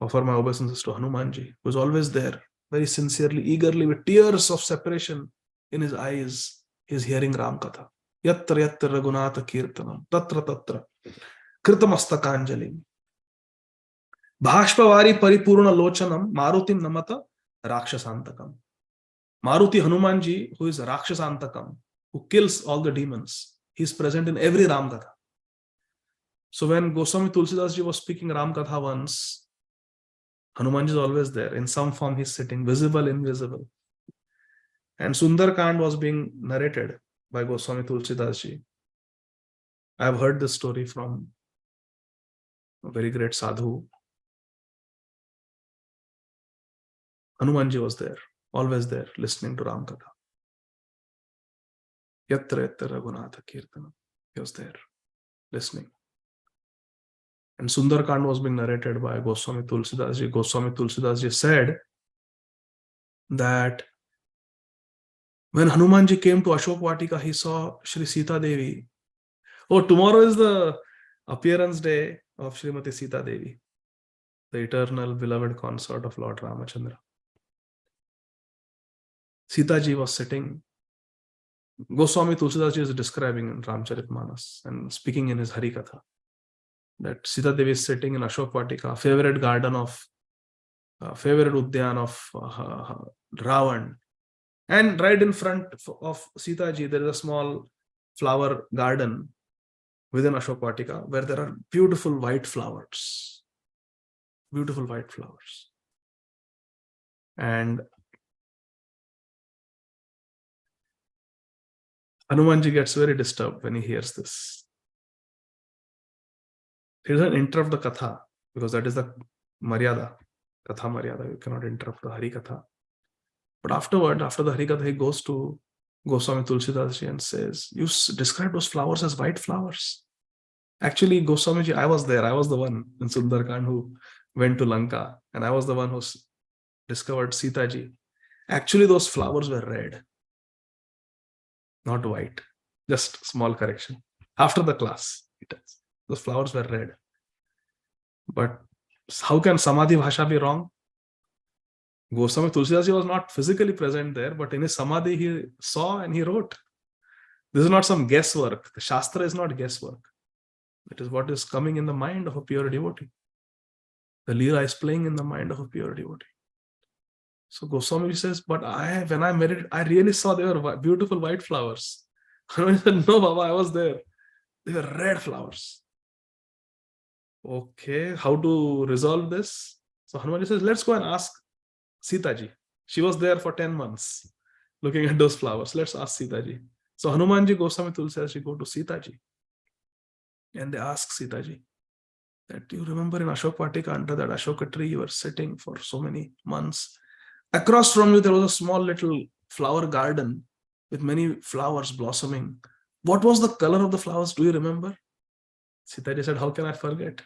Offer my obeisances to Hanumanji, who is always there, very sincerely, eagerly, with tears of separation in his eyes. He is hearing Ram Katha. Yatra yatra raghunatha kirtanam tatra tatra kritamastakanjalim bhashpavari paripurna lochanam marutim namata rakshasantakam. Maruti Hanumanji, who is a Rakshasantakam, who kills all the demons, he is present in every Ram Katha. So when Goswami Tulsidas ji was speaking Ram Katha once, Hanumanji is always there. In some form, he's sitting, visible, invisible. And Sundarkand was being narrated by Goswami Tulsidas ji. I have heard this story from a very great sadhu. Hanumanji was there, always there, listening to Ram Katha. Yatra yatra Raghunatha Kirtanam. He was there, listening. And Sundarkand was being narrated by Goswami Tulsidas ji. Goswami Tulsidas ji said that when Hanumanji came to Ashok Vatika, he saw Shri Sita Devi. Oh, tomorrow is the appearance day of Srimati Sita Devi, the eternal beloved consort of Lord Ramachandra. Sita ji was sitting. Goswami Tulsidas ji is describing in Ramcharitmanas and speaking in his Hari Katha that Sita Devi is sitting in Ashok Vatika, favorite garden of, favorite Udyan of Ravan. And right in front of Sita ji, there is a small flower garden within Ashok Vatika where there are beautiful white flowers. Beautiful white flowers. And Hanumanji gets very disturbed when he hears this. He doesn't interrupt the Katha because that is the Maryada, Katha Maryada. You cannot interrupt the Hari Katha. But afterward, after the Hari Katha, he goes to Goswami Tulsidas ji and says, you described those flowers as white flowers. Actually, Goswami ji, I was there. I was the one in Sundarkand who went to Lanka, and I was the one who discovered Sita ji. Actually, those flowers were red, not white. Just small correction. After the class, those flowers were red. But how can Samadhi Bhasha be wrong? Goswami Tulsidas ji was not physically present there, but in his Samadhi he saw and he wrote. This is not some guesswork. The Shastra is not guesswork. It is what is coming in the mind of a pure devotee. The Leela is playing in the mind of a pure devotee. So Goswami says, but when I meditated, I really saw there were beautiful white flowers. Hanuman said, no, Baba, I was there. They were red flowers. Okay, how to resolve this? So Hanuman says, let's go and ask Sita ji. She was there for 10 months looking at those flowers. Let's ask Sita ji. So Hanumanji, Goswami Tulsidas ji go to Sita ji. And they ask Sita ji that you remember in Ashok Vatika under that Ashoka tree you were sitting for so many months. Across from you there was a small little flower garden with many flowers blossoming. What was the color of the flowers? Do you remember? Sita ji said, how can I forget?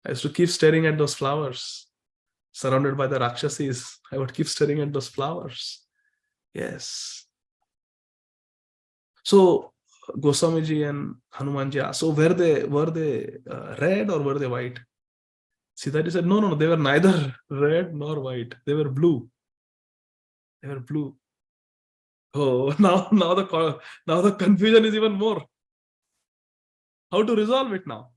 I used to keep staring at those flowers. Surrounded by the Rakshasis, I would keep staring at those flowers. Yes. So Goswamiji and Hanumanji asked, so were they red or were they white? Sitaji said, no, they were neither red nor white. They were blue. They were blue. Oh, now the confusion is even more. How to resolve it now?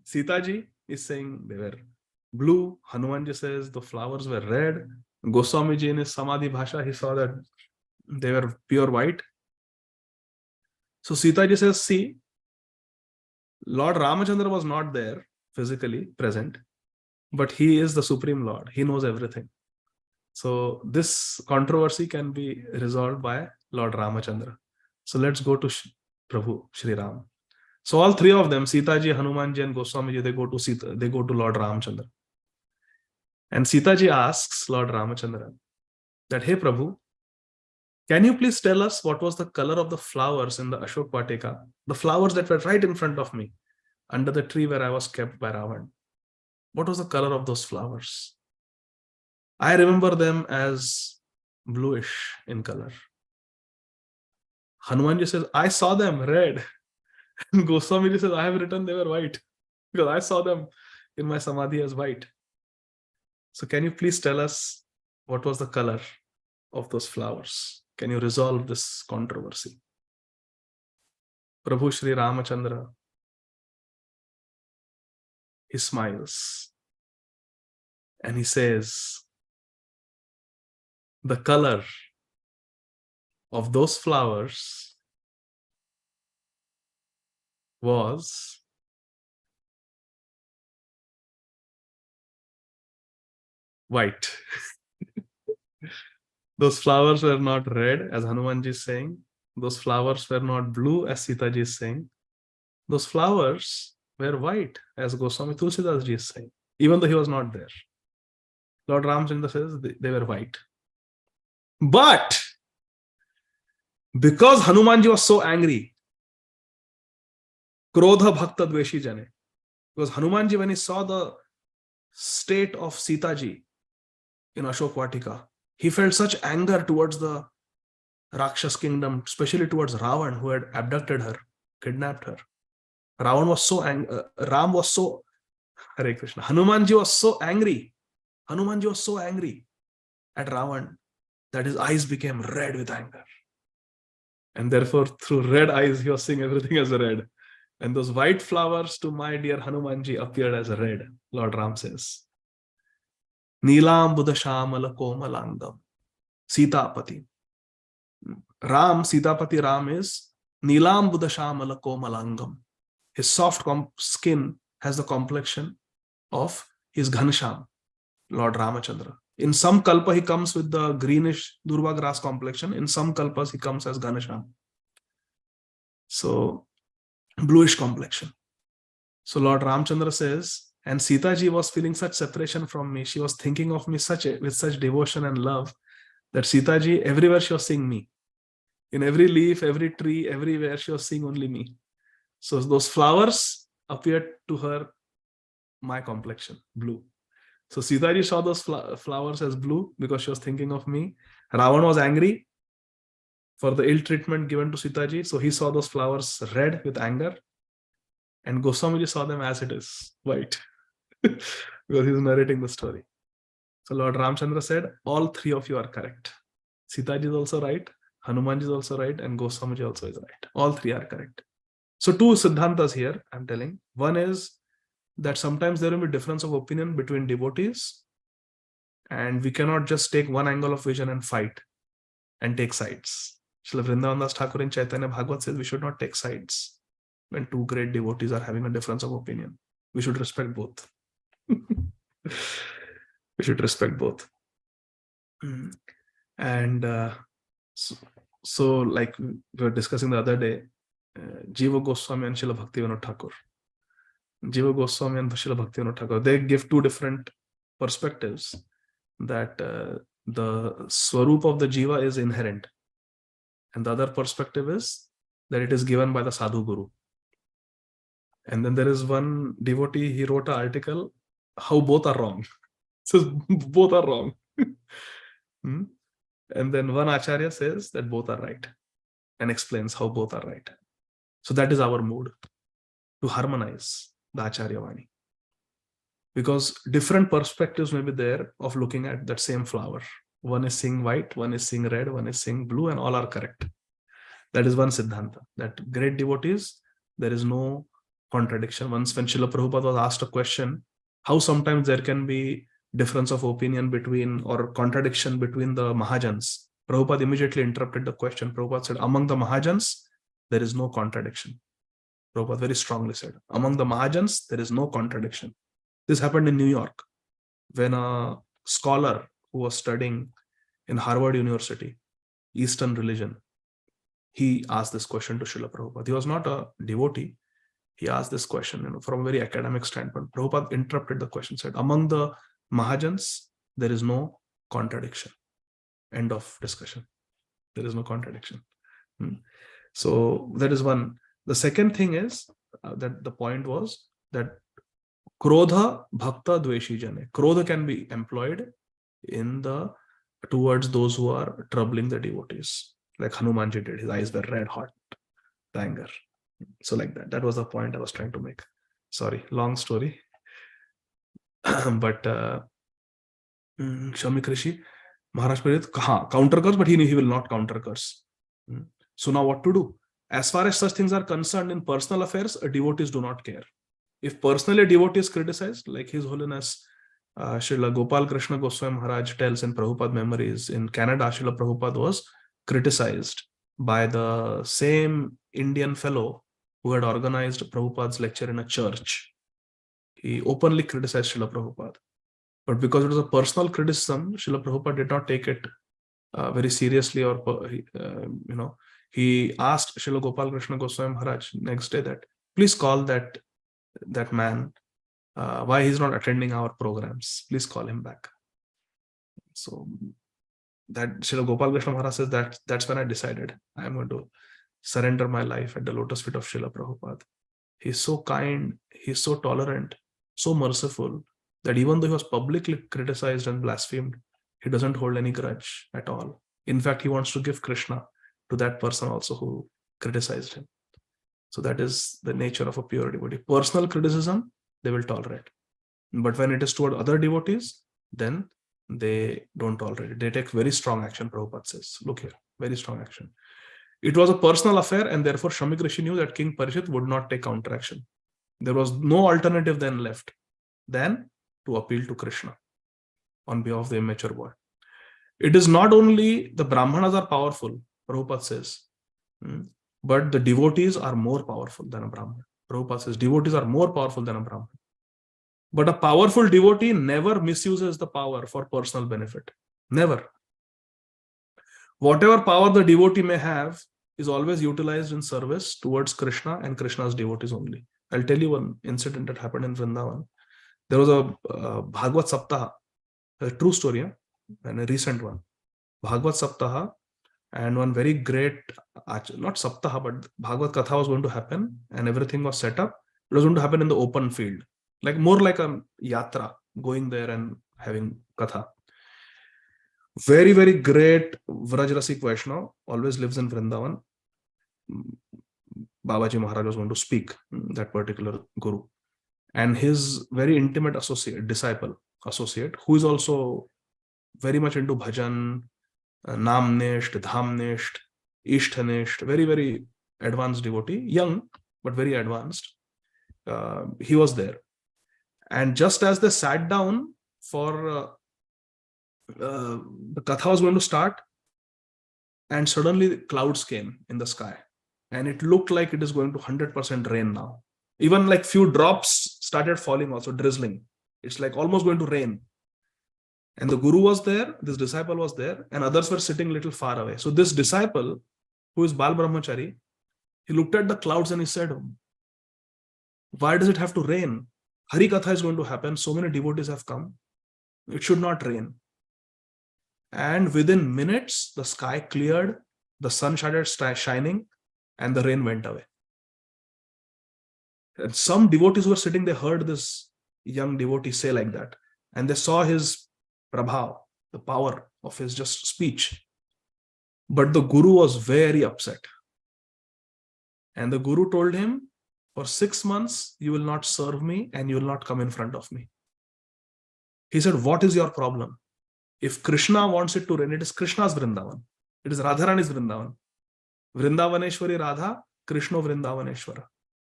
Sitaji is saying they were blue. Hanumanji says the flowers were red. Goswamiji in his Samadhi Bhasha, he saw that they were pure white. So Sitaji says, see, Lord Ramachandra was not there physically present, but he is the Supreme Lord. He knows everything. So this controversy can be resolved by Lord Ramachandra. So let's go to Prabhu, Shri Ram. So all three of them, Sitaji, Hanumanji and Goswamiji, they go to Lord Ramachandra. And Sitaji asks Lord Ramachandra that, hey Prabhu, can you please tell us what was the color of the flowers in the Ashok Vatika, the flowers that were right in front of me, under the tree where I was kept by Ravan? What was the color of those flowers? I remember them as bluish in color. Hanumanji says, I saw them red. And Goswamiji says, I have written they were white because I saw them in my Samadhi as white. So can you please tell us what was the color of those flowers? Can you resolve this controversy? Prabhu Shri Ramachandra, he smiles and he says the color of those flowers was white. Those flowers were not red, as Hanumanji is saying. Those flowers were not blue, as Sitaji is saying. Those flowers were white, as Goswami Tulsidas ji is saying, even though he was not there. Lord Ramchandra says they were white. But because Hanumanji was so angry, Krodha Bhakta Dveshi Jane, because Hanumanji, when he saw the state of Sitaji in Ashok Vatika, he felt such anger towards the Rakshas kingdom, especially towards Ravan, who had abducted her, kidnapped her. Ravan was so angry. Ram was so, Hare Krishna, Hanumanji was so angry. Hanumanji was so angry at Ravan that his eyes became red with anger. And therefore, through red eyes, he was seeing everything as red. And those white flowers to my dear Hanumanji appeared as red, Lord Ram says. Neelam Buddha Shamala Komalangam. Sitapati. Ram, Sitapati Ram is Neelam Buddha Shamala Komalangam. His soft skin has the complexion of his Ghansham, Lord Ramachandra. In some kalpa, he comes with the greenish Durva grass complexion. In some kalpas, he comes as Ghansham. So, bluish complexion. So, Lord Ramchandra says, and Sita ji was feeling such separation from me. She was thinking of me with such devotion and love that Sita ji, everywhere she was seeing me. In every leaf, every tree, everywhere she was seeing only me. So those flowers appeared to her my complexion, blue. So Sita ji saw those flowers as blue because she was thinking of me. Ravan was angry for the ill treatment given to Sita ji. So he saw those flowers red with anger. And Goswami ji saw them as it is, white. Because he's narrating the story. So Lord Ramchandra said, all three of you are correct. Sita ji is also right, Hanuman ji is also right, and Goswami ji also is right. All three are correct. So two siddhantas here, I'm telling. One is that sometimes there will be difference of opinion between devotees, and we cannot just take one angle of vision and fight and take sides. Srila Vrindavan Das Thakur in Chaitanya Bhagavat says we should not take sides when two great devotees are having a difference of opinion. We should respect both. We should respect both. And so like we were discussing the other day, Jiva Goswami and Srila Bhaktivinoda Thakur. Jiva Goswami and Srila Bhaktivinoda Thakur, they give two different perspectives, that the swarup of the Jiva is inherent. And the other perspective is that it is given by the Sadhu Guru. And then there is one devotee, he wrote an article, how both are wrong. Says both are wrong. And then one Acharya says that both are right and explains how both are right. So that is our mood, to harmonize the Acharya Vani. Because different perspectives may be there of looking at that same flower. One is seeing white, one is seeing red, one is seeing blue, and all are correct. That is one Siddhanta, that great devotees, there is no contradiction. Once when Srila Prabhupada was asked a question, how sometimes there can be difference of opinion between or contradiction between the Mahajans, Prabhupada immediately interrupted the question. Prabhupada said, among the Mahajans, there is no contradiction. Prabhupada very strongly said, among the Mahajans, there is no contradiction. This happened in New York when a scholar who was studying in Harvard University, Eastern religion, he asked this question to Srila Prabhupada. He was not a devotee. He asked this question, from a very academic standpoint. Prabhupada interrupted the question, said, among the Mahajans, there is no contradiction. End of discussion. There is no contradiction. So that is one. The second thing is that the point was that Krodha Bhakta Dveshi Jane. Krodha can be employed in towards those who are troubling the devotees. Like Hanumanji did. His eyes were red hot, the anger. So like that. That was the point I was trying to make. Sorry, long story. But Shami Krishi, Maharaj Parit, counter curse, but he knew he will not counter curse. So now what to do? As far as such things are concerned in personal affairs, devotees do not care. If personally a devotee is criticized, like His Holiness Srila Gopal Krishna Goswami Maharaj tells in Prabhupada Memories, in Canada, Srila Prabhupada was criticized by the same Indian fellow who had organized Prabhupada's lecture in a church. He openly criticized Srila Prabhupada. But because it was a personal criticism, Srila Prabhupada did not take it very seriously, or he asked Srila Gopal Krishna Goswami Maharaj next day that please call that man, why he's not attending our programs, please call him back. So that Srila Gopal Krishna Maharaj says that's when I decided I am going to surrender my life at the lotus feet of Srila Prabhupada. He's so kind, he's so tolerant, so merciful, that even though he was publicly criticized and blasphemed, he doesn't hold any grudge at all. In fact, he wants to give Krishna to that person also who criticized him. So that is the nature of a pure devotee. Personal criticism, they will tolerate. But when it is toward other devotees, then they don't tolerate it. They take very strong action, Prabhupada says. Look here, very strong action. It was a personal affair, and therefore Shamik Rishi knew that King Parishit would not take counteraction. There was no alternative then left than to appeal to Krishna on behalf of the immature boy. It is not only the Brahmanas are powerful, Prabhupada says, but the devotees are more powerful than a Brahman. Prabhupada says devotees are more powerful than a Brahman. But a powerful devotee never misuses the power for personal benefit. Never. Whatever power the devotee may have is always utilized in service towards Krishna and Krishna's devotees only. I'll tell you one incident that happened in Vrindavan. There was a Bhagavat Saptaha, a true story, and a recent one. Bhagavat Saptaha, and one very great, not Saptaha, but Bhagavat Katha was going to happen, and everything was set up. It was going to happen in the open field, like more like a yatra, going there and having Katha. Very, very great Vrajrasik Vaishnava, always lives in Vrindavan. Babaji Maharaj was going to speak, that particular guru. And his very intimate disciple, who is also very much into bhajan, namnisht, dhamnisht, ishthanisht, very, very advanced devotee, young, but very advanced. He was there. And just as they sat down for the katha was going to start, and suddenly clouds came in the sky, and it looked like it is going to 100% rain now. Even like few drops started falling, also drizzling. It's like almost going to rain. And the guru was there, this disciple was there, and others were sitting a little far away. So this disciple, who is Bal Brahmachari, he looked at the clouds and he said, why does it have to rain? Hari Katha is going to happen. So many devotees have come. It should not rain. And within minutes, the sky cleared, the sun started shining, and the rain went away. And some devotees who were sitting, they heard this young devotee say like that. And they saw his prabhav, the power of his just speech. But the guru was very upset. And the guru told him, for 6 months, you will not serve me and you will not come in front of me. He said, what is your problem? If Krishna wants it to rain, it is Krishna's Vrindavan. It is Radharani's Vrindavan. Vrindavaneshwari Radha, Krishna Vrindavaneshwara.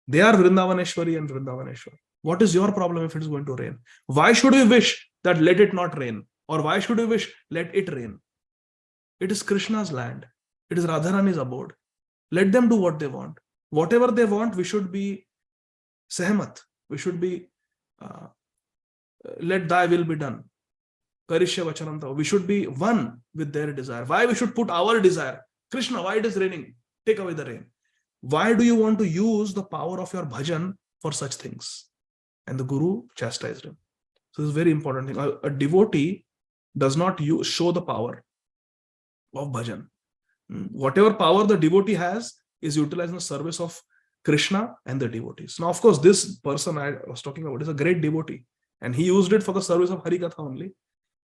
They are Vrindavaneshwari and Vrindavaneshwara. What is your problem if it is going to rain? Why should we wish that let it not rain? Or why should we wish let it rain? It is Krishna's land. It is Radharani's abode. Let them do what they want. Whatever they want, we should be sehmat. We should be, let thy will be done. Karishya Vachananta. We should be one with their desire. Why we should put our desire? Krishna, why it is raining? Take away the rain. Why do you want to use the power of your bhajan for such things? And the guru chastised him. So this is a very important thing. A devotee does not show the power of bhajan. Whatever power the devotee has is utilized in the service of Krishna and the devotees. Now, of course, this person I was talking about is a great devotee, and he used it for the service of Hari Katha only.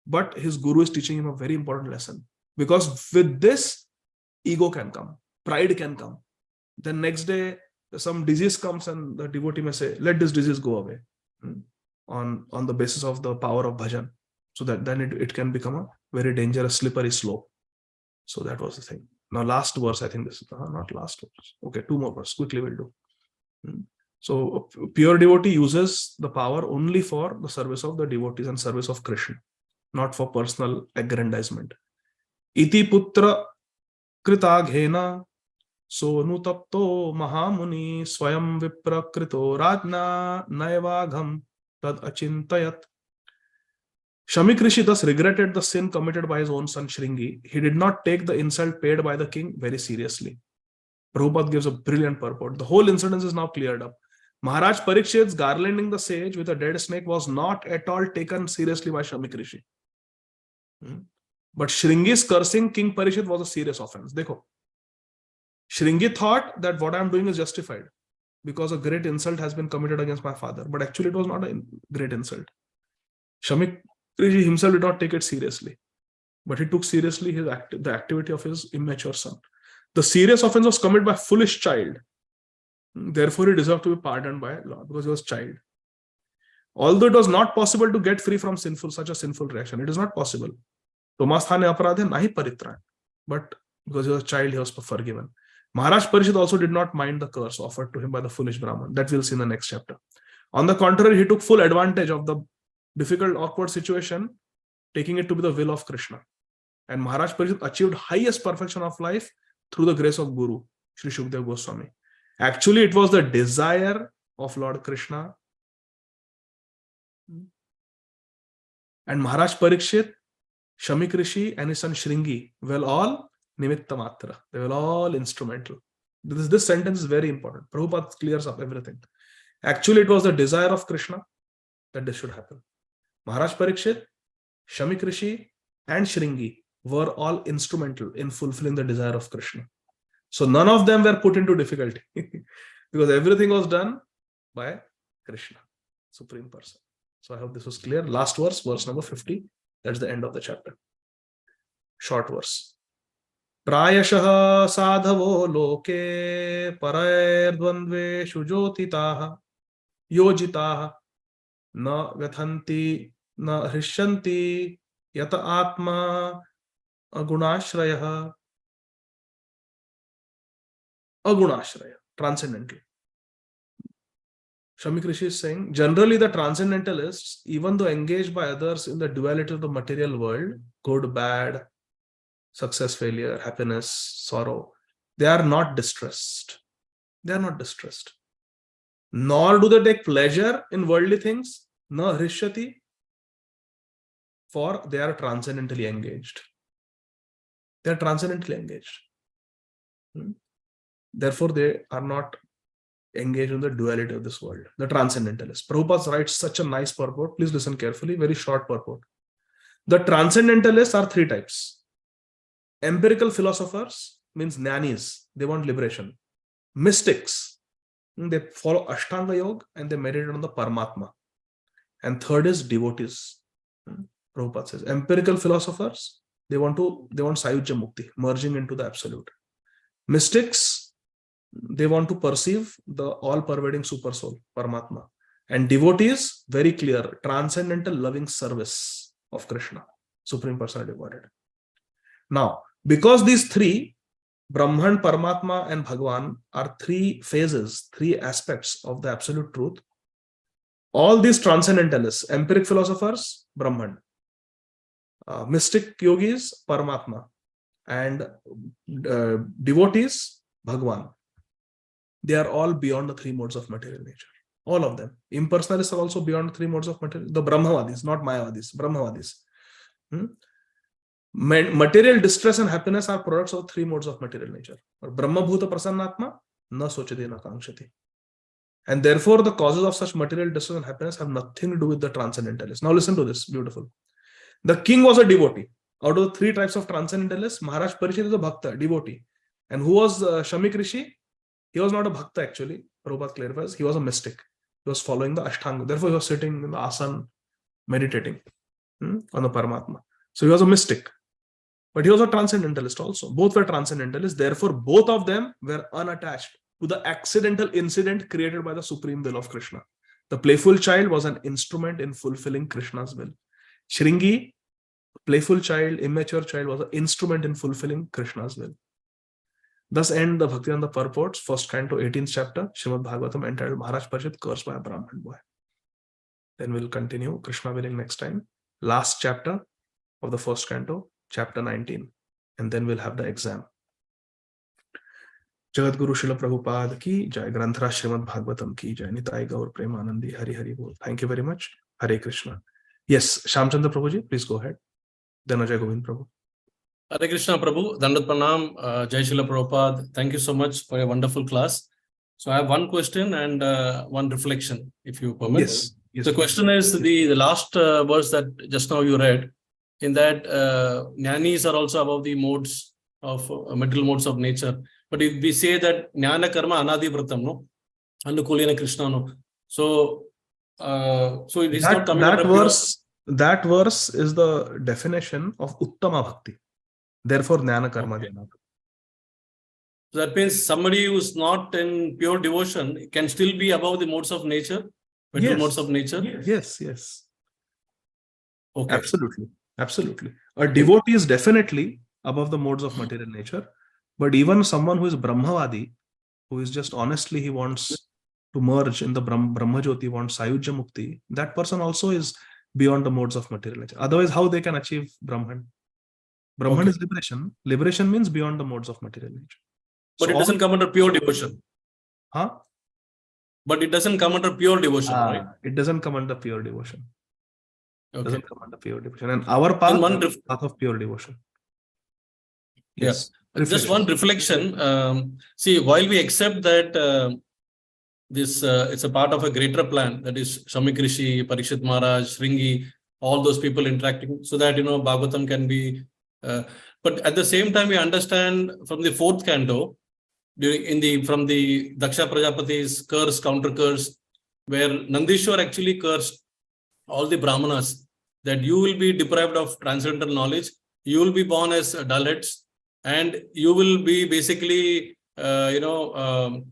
But his guru is teaching him a very important lesson, because with this, ego can come, pride can come. Then next day, some disease comes and the devotee may say, let this disease go away on the basis of the power of bhajan. So that then it can become a very dangerous, slippery slope. So that was the thing. Now, last verse, I think this is not last verse. Okay, 2 more verses. Quickly we'll do. So a pure devotee uses the power only for the service of the devotees and service of Krishna, not for personal aggrandizement. Iti putra kritaghena sonutapto mahamuni swayam viprakrito rajna naivagham tad achintayat. Shamik Rishi thus regretted the sin committed by his own son Shringi. He did not take the insult paid by the king very seriously. Prabhupada gives a brilliant purport. The whole incident is now cleared up. Maharaj Parikshit's garlanding the sage with a dead snake was not at all taken seriously by Shamik Rishi. But Shringi's cursing King Parikshit was a serious offense. Dekho. Shringi thought that what I am doing is justified because a great insult has been committed against my father. But actually it was not a great insult. Shamik Rishi himself did not take it seriously. But he took seriously the activity of his immature son. The serious offense was committed by a foolish child. Therefore, he deserved to be pardoned by Lord because he was a child. Although it was not possible to get free from such a sinful reaction, it is not possible. Tomasthane aparadhe nahi paritran. But because he was a child, he was forgiven. Maharaj Parishit also did not mind the curse offered to him by the foolish Brahman. That we'll see in the next chapter. On the contrary, he took full advantage of the difficult, awkward situation, taking it to be the will of Krishna. And Maharaj Parishit achieved highest perfection of life through the grace of Guru, Sri Shukdev Goswami. Actually, it was the desire of Lord Krishna. And Maharaj Parikshit, Shamik Rishi, and his son Shringi were all nimitta matra. They were all instrumental. This sentence is very important. Prabhupada clears up everything. Actually, it was the desire of Krishna that this should happen. Maharaj Parikshit, Shamik Rishi, and Shringi were all instrumental in fulfilling the desire of Krishna. So none of them were put into difficulty because everything was done by Krishna, Supreme Person. So I hope this was clear. Last verse, verse number 50. That's the end of the chapter. Short verse. Prayashaha sadhavo loke paraerdvandve shujotitaha yojitaha na gathanti na hrishanti yata atma agunashrayaha. Agunashraya, transcendental. Shamik Rishi is saying, generally the transcendentalists, even though engaged by others in the duality of the material world, good, bad, success, failure, happiness, sorrow, they are not distressed. They are not distressed. Nor do they take pleasure in worldly things, na hrishyati, for they are transcendentally engaged. They are transcendentally engaged. Therefore, they are not engaged in the duality of this world. The transcendentalists. Prabhupada writes such a nice purport. Please listen carefully. Very short purport. The transcendentalists are three types. Empirical philosophers means jnanis. They want liberation. Mystics. They follow Ashtanga Yoga and they meditate on the Paramatma. And third is devotees. Prabhupada says empirical philosophers, they want Sayujya Mukti, merging into the absolute. Mystics, they want to perceive the all-pervading super soul, Paramatma. And devotees, very clear, transcendental loving service of Krishna, Supreme Personality of Godhead. Now, because these three, Brahman, Paramatma, and Bhagavan, are three phases, three aspects of the absolute truth, all these transcendentalists, empiric philosophers, Brahman, mystic yogis, Paramatma, and devotees, Bhagavan, they are all beyond the three modes of material nature. All of them. Impersonalists are also beyond the three modes of material. The Brahmavadis, not Mayavadis, Brahmavadis. Material distress and happiness are products of three modes of material nature. Brahma Bhuta Prasannatma, na sochati na kankshati. And therefore, the causes of such material distress and happiness have nothing to do with the transcendentalists. Now listen to this, beautiful. The king was a devotee. Out of the three types of transcendentalists, Maharaj Parishit is a bhakta, devotee. And who was Shamik Rishi? He was not a bhakta actually. Prabhupada clarifies. He was a mystic. He was following the Ashtanga. Therefore, he was sitting in the asana, meditating on the Paramatma. So he was a mystic. But he was a transcendentalist also. Both were transcendentalists. Therefore, both of them were unattached to the accidental incident created by the supreme will of Krishna. The playful child was an instrument in fulfilling Krishna's will. Shringi, playful child, immature child, was an instrument in fulfilling Krishna's will. Thus end the Bhakti on the Purports, first canto, 18th chapter, Srimad Bhāgavatam, entitled Maharaj Parishad, cursed by a Brahman boy. Then we'll continue, Krishna willing, next time. Last chapter of the first canto, chapter 19. And then we'll have the exam. Jagat Guru Srila Prabhupada ki jai, Granthra Srimad Bhagavatam ki jai, Nitai Gaur Premanandi, Hari Hari Bol. Thank you very much. Hare Krishna. Yes, Shamchandra Prabhuji, please go ahead. Then Ajay Govind Prabhu. Hare Krishna Prabhu, Dandat Pranam, Jai Srila Prabhupada. Thank you so much for a wonderful class. So I have one question and one reflection, if you permit. Yes. The question is the last verse that just now you read, in that jnanis are also above the modes of material modes of nature. But if we say that jnana karma anadi vratam, no, anukulena Krishna, no. So it is not coming that verse is the definition of Uttama Bhakti. Therefore, jnana karma. Okay. So that means somebody who is not in pure devotion can still be above the modes of nature, material modes of nature. Yes. Okay. Absolutely. A devotee is definitely above the modes of material nature. But even someone who is Brahmavadi, who is just honestly, he wants to merge in the Brahmajyoti, wants Sayujya Mukti, that person also is beyond the modes of material nature. Otherwise, how they can achieve Brahman? Brahman is liberation. Liberation means beyond the modes of material nature. But it doesn't come under pure devotion. Huh? But it doesn't come under pure devotion, right? It doesn't come under pure devotion. Okay. Doesn't come under pure devotion. And our path is path of pure devotion. Yes. Yeah. Just one reflection. See, while we accept that this it's a part of a greater plan, that is Shamik Rishi, Parikshit Maharaj, Shringi, all those people interacting, so that Bhagavatam can be. But at the same time, we understand from the fourth canto, from the Daksha Prajapati's curse, counter curse, where Nandishwar actually cursed all the Brahmanas, that you will be deprived of transcendental knowledge, you will be born as Dalits, and you will be basically, so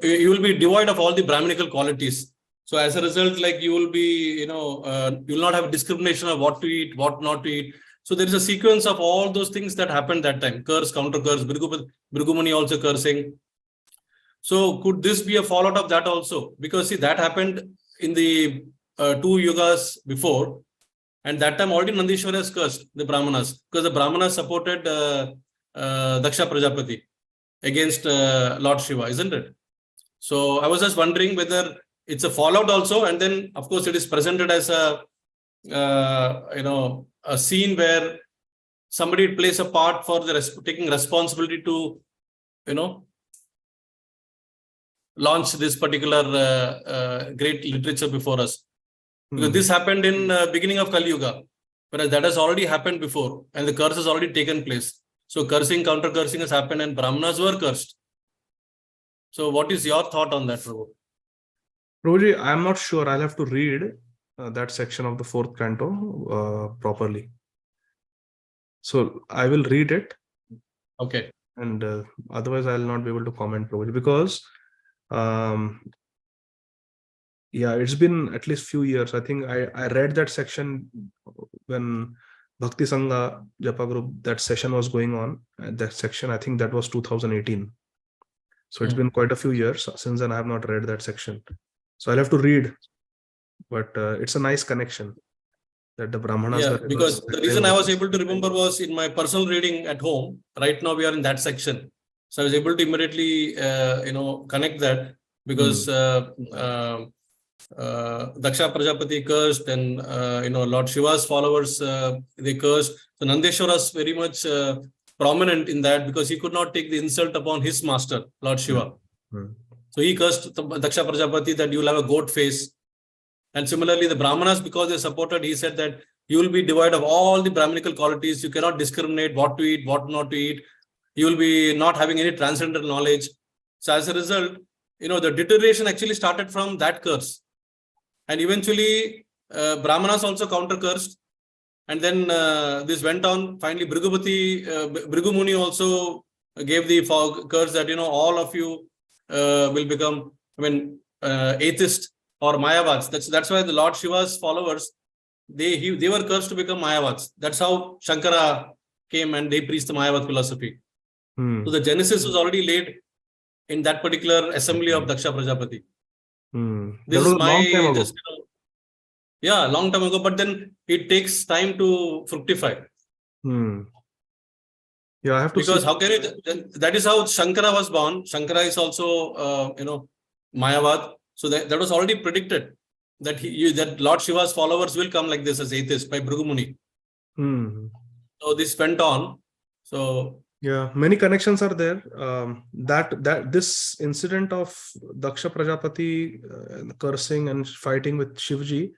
you will be devoid of all the Brahminical qualities. So as a result, like you will be, you will not have discrimination of what to eat, what not to eat. So there is a sequence of all those things that happened that time. Curse, counter curse, Bhrigumuni also cursing. So could this be a fallout of that also? Because see, that happened in the 2 yugas before. And that time already Nandishwar has cursed the Brahmanas, because the Brahmanas supported Daksha Prajapati against Lord Shiva, isn't it? So I was just wondering whether it's a fallout also. And then, of course, it is presented as a scene where somebody plays a part for taking responsibility to, launch this particular great literature before us. Because this happened in beginning of Kali Yuga, whereas that has already happened before, and the curse has already taken place. So cursing, counter cursing has happened, and Brahmanas were cursed. So what is your thought on that, Prabhu? Prabhuji, I'm not sure. I'll have to read that section of the fourth canto properly. So I will read it. Okay. And otherwise I'll not be able to comment, Prabhuji, because it's been at least few years. I think I read that section when Bhakti Sangha Japa group, that session was going on. That section, I think that was 2018. So it's been quite a few years since then. I have not read that section. So I'll have to read. But it's a nice connection that the Brahmanas. Yeah, because the reason I was able to remember was in my personal reading at home. Right now we are in that section. So I was able to immediately, connect that, because Daksha Prajapati cursed, and Lord Shiva's followers they cursed. So Nandeshwar was very much prominent in that, because he could not take the insult upon his master, Lord Shiva. So he cursed Daksha Prajapati that you will have a goat face. And similarly, the Brahmanas, because they supported, he said that you will be devoid of all the Brahminical qualities. You cannot discriminate what to eat, what not to eat. You will be not having any transcendental knowledge. So as a result, the deterioration actually started from that curse. And eventually, Brahmanas also counter-cursed. And then this went on. Finally, Bhrigumuni also gave the curse that, all of you will become, atheist or Mayavads. That's why the Lord Shiva's followers, they were cursed to become Mayavads. That's how Shankara came and they preached the Mayavad philosophy. So the genesis was already laid in that particular assembly of Daksha Prajapati. That This was is a long time my ago. just, yeah, long time ago, but then it takes time to fructify. Yeah, I have to Because see. how can you, that is how Shankara was born. Shankara is also, Mayavad. So that was already predicted that that Lord Shiva's followers will come like this as atheists by Bhrigu Muni. So this went on. So yeah, many connections are there. That this incident of Daksha Prajapati cursing and fighting with Shivji,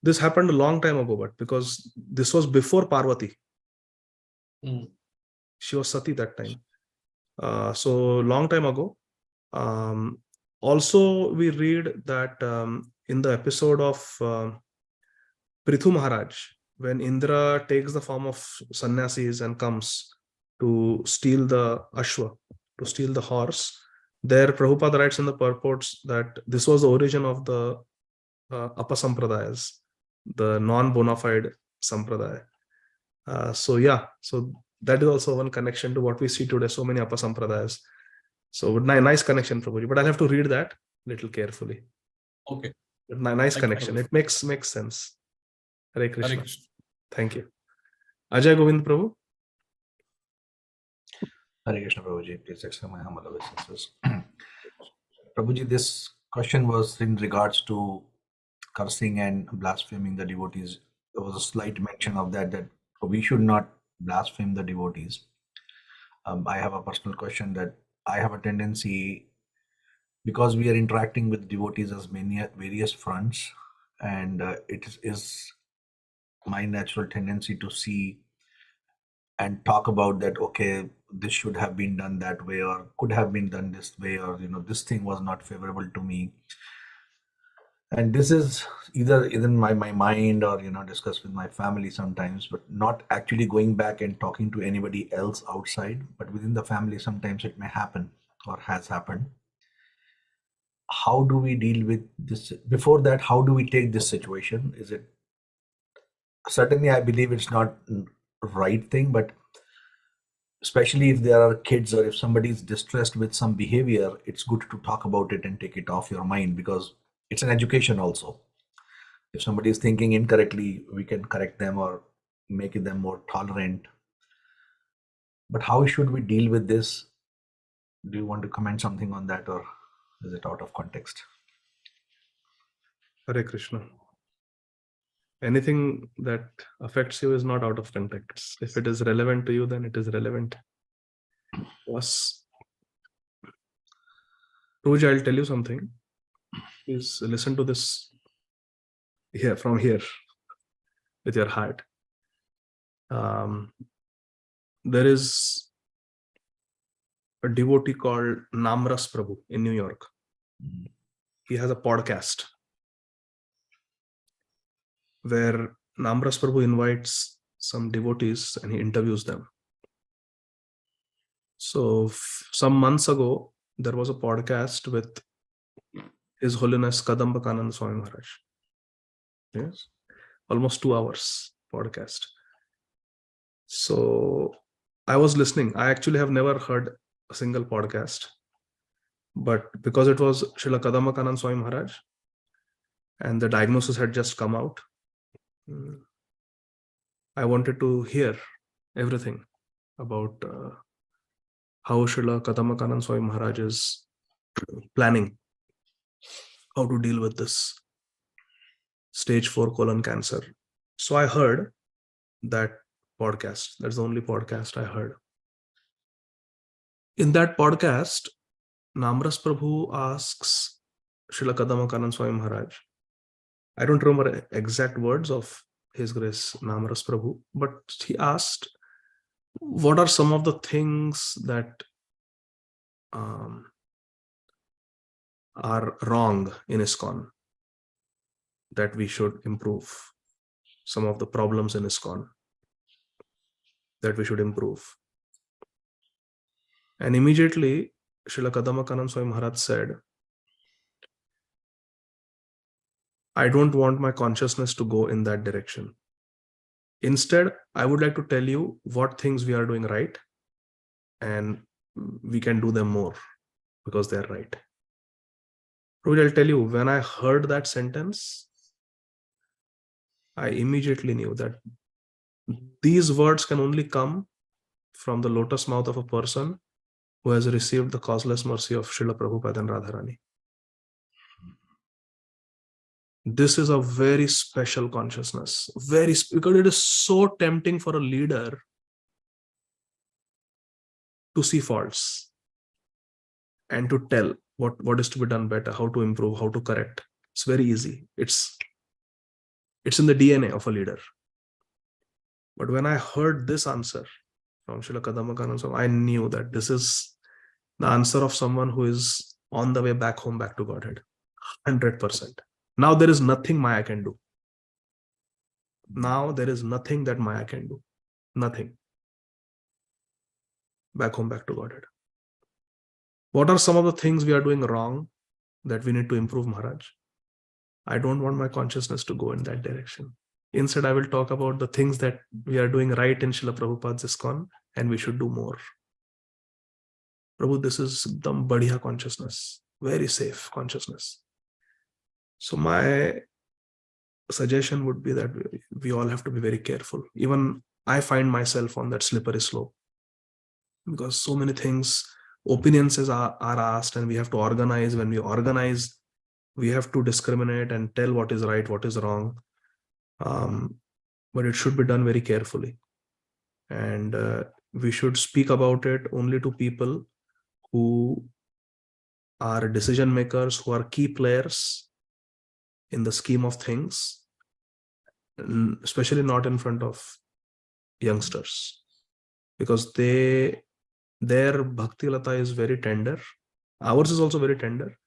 this happened a long time ago, but because this was before Parvati. She was Sati that time. So long time ago. Also, we read that in the episode of Prithu Maharaj, when Indra takes the form of sannyasis and comes to steal the Ashwa, to steal the horse, there Prabhupada writes in the purports that this was the origin of the Apasampradayas, the non-bona fide Sampradaya. So that is also one connection to what we see today, so many Apasampradayas. So nice connection, Prabhuji, but I'll have to read that little carefully. okay. Nice Thank connection. you. It makes sense. Hare Krishna. Hare Krishna. Thank you. Ajay Govind Prabhu. Hare Krishna, Prabhuji. Please accept my humble obeisances. Prabhuji, this question was in regards to cursing and blaspheming the devotees. There was a slight mention of that we should not blaspheme the devotees. I have a personal question that I have a tendency, because we are interacting with devotees as many various fronts, and it is my natural tendency to see and talk about that, okay, this should have been done that way, or could have been done this way, or this thing was not favorable to me. And this is either in my mind or discussed with my family sometimes, but not actually going back and talking to anybody else outside. But within the family, sometimes it may happen or has happened. How do we deal with this? Before that, how do we take this situation? Is it, certainly I believe it's not right thing, but especially if there are kids or if somebody is distressed with some behavior, it's good to talk about it and take it off your mind, because it's an education also. If somebody is thinking incorrectly, we can correct them or make them more tolerant. But how should we deal with this? Do you want to comment something on that, or is it out of context? Hare Krishna. Anything that affects you is not out of context. If it is relevant to you, then it is relevant to us. Prabhuji, I'll tell you something. Please listen to this from here with your heart. There is a devotee called Namras Prabhu in New York. He has a podcast where Namras Prabhu invites some devotees and he interviews them. So some months ago, there was a podcast with His Holiness Kadambakananda Swami Maharaj. Yes, almost 2 hours podcast. So I was listening. I actually have never heard a single podcast, but because it was Srila Kadambakananda Swami Maharaj and the diagnosis had just come out, I wanted to hear everything about how Srila Kadambakananda Swami Maharaj is planning how to deal with this stage 4 colon cancer. So I heard that podcast. That's the only podcast I heard. In that podcast, Namras Prabhu asks Srila Kadambakananda Swami Maharaj, I don't remember exact words of His Grace Namras Prabhu, but he asked, what are some of the things that are wrong in ISKCON that we should improve? Some of the problems in ISKCON that we should improve. And immediately, Srila Kadambakananda Swami Maharaj said, I don't want my consciousness to go in that direction. Instead, I would like to tell you what things we are doing right and we can do them more because they're right. Prabhuji, I'll tell you, when I heard that sentence, I immediately knew that these words can only come from the lotus mouth of a person who has received the causeless mercy of Srila Prabhupada and Radharani. This is a very special consciousness, because it is so tempting for a leader to see faults and to tell what is to be done better, how to improve, how to correct. It's very easy. It's in the DNA of a leader. But when I heard this answer from Srila Kadamba, I knew that this is the answer of someone who is on the way back home, back to Godhead. 100%. Now there is nothing Maya can do. Now there is nothing that Maya can do. Nothing. Back home, back to Godhead. What are some of the things we are doing wrong that we need to improve, Maharaj? I don't want my consciousness to go in that direction. Instead, I will talk about the things that we are doing right in Srila Prabhupada's ISKCON, and we should do more. Prabhu, this is the badhiya consciousness, very safe consciousness. So my suggestion would be that we all have to be very careful. Even I find myself on that slippery slope because so many things, opinions are asked, and we have to organize. When we organize, we have to discriminate and tell what is right, what is wrong. But it should be done very carefully. And we should speak about it only to people who are decision makers, who are key players in the scheme of things, especially not in front of youngsters, because their bhakti lata is very tender. Ours is also very tender.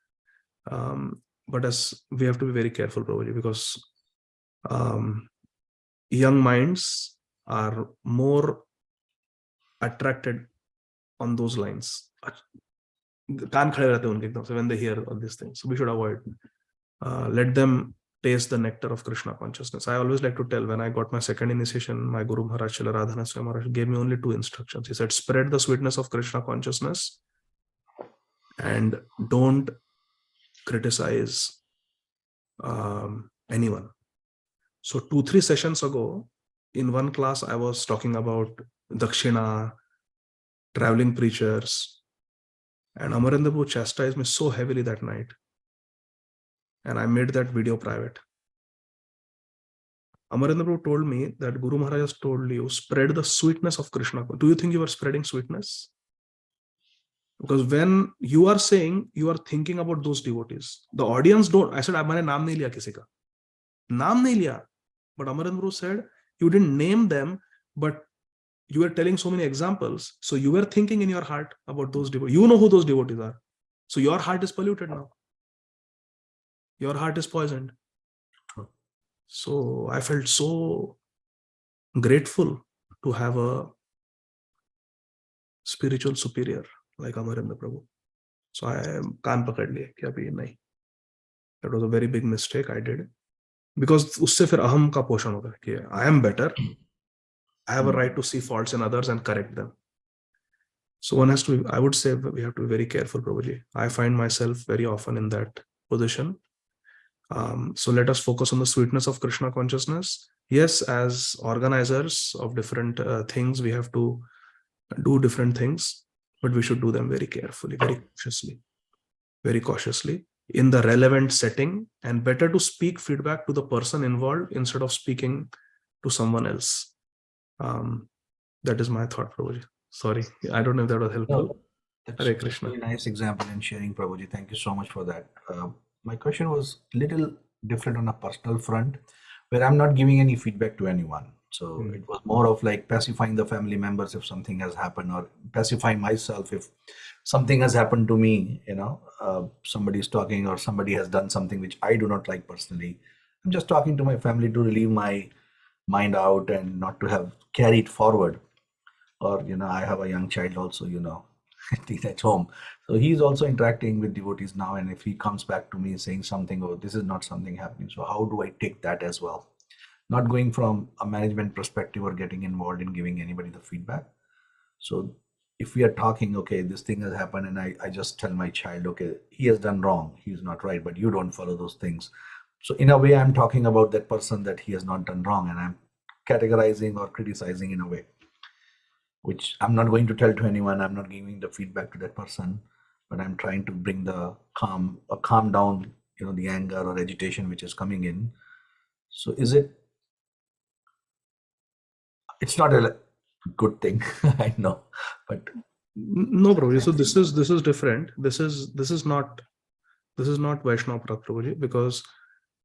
But as we have to be very careful, Prabhuji, because young minds are more attracted on those lines. When they hear all these things, so we should avoid. Let them taste the nectar of Krishna consciousness. I always like to tell, when I got my second initiation, my Guru Maharaj, Srila Radhana Swami Maharaj, gave me only 2 instructions. He said, spread the sweetness of Krishna consciousness and don't criticize anyone. So 2-3 sessions ago, in one class, I was talking about Dakshina, traveling preachers, and Amarendra Prabhu chastised me so heavily that night. And I made that video private. Amarendra Prabhu told me that Guru Maharaj has told you, spread the sweetness of Krishna. Do you think you are spreading sweetness? Because when you are saying, you are thinking about those devotees. The audience don't. I said, "Maine naam nahi liya kisi ka." Naam nahi liya. But Amarendra Prabhu said, you didn't name them, but you were telling so many examples. So you were thinking in your heart about those devotees. You know who those devotees are. So your heart is polluted now. Your heart is poisoned. So I felt so grateful to have a spiritual superior like Amarendra Prabhu. So I kaan pakad liye ki abhi nahi. That was a very big mistake I did. Because usse fir aham ka poshan hota hai ki I am better. I have a right to see faults in others and correct them. So one has to, I would say we have to be very careful, Prabhuji. I find myself very often in that position. So let us focus on the sweetness of Krishna consciousness. Yes, as organizers of different things, we have to do different things, but we should do them very carefully, very cautiously, in the relevant setting, and better to speak feedback to the person involved instead of speaking to someone else. That is my thought, Prabhuji. Sorry, I don't know if that was helpful. No, that's Hare a Krishna. very nice example in sharing, Prabhuji. Thank you so much for that. My question was a little different on a personal front, where I'm not giving any feedback to anyone. So it was more of like pacifying the family members if something has happened, or pacifying myself if something has happened to me. Somebody is talking or somebody has done something which I do not like personally. I'm just talking to my family to relieve my mind out and not to have carried forward. Or I have a young child also, at home, so he's also interacting with devotees now, and if he comes back to me saying something, oh, this is not something happening, so how do I take that as well? Not going from a management perspective or getting involved in giving anybody the feedback. So if we are talking, okay, this thing has happened, and I just tell my child, okay, he has done wrong, he's not right, but you don't follow those things. So in a way, I'm talking about that person that he has not done wrong, and I'm categorizing or criticizing in a way, which I'm not going to tell to anyone. I'm not giving the feedback to that person, but I'm trying to bring the calm down, the anger or agitation which is coming in. So it's not a good thing, I know, but no, Prabhuji. So this is different. This is not Vaishnava Path, Prabhuji, because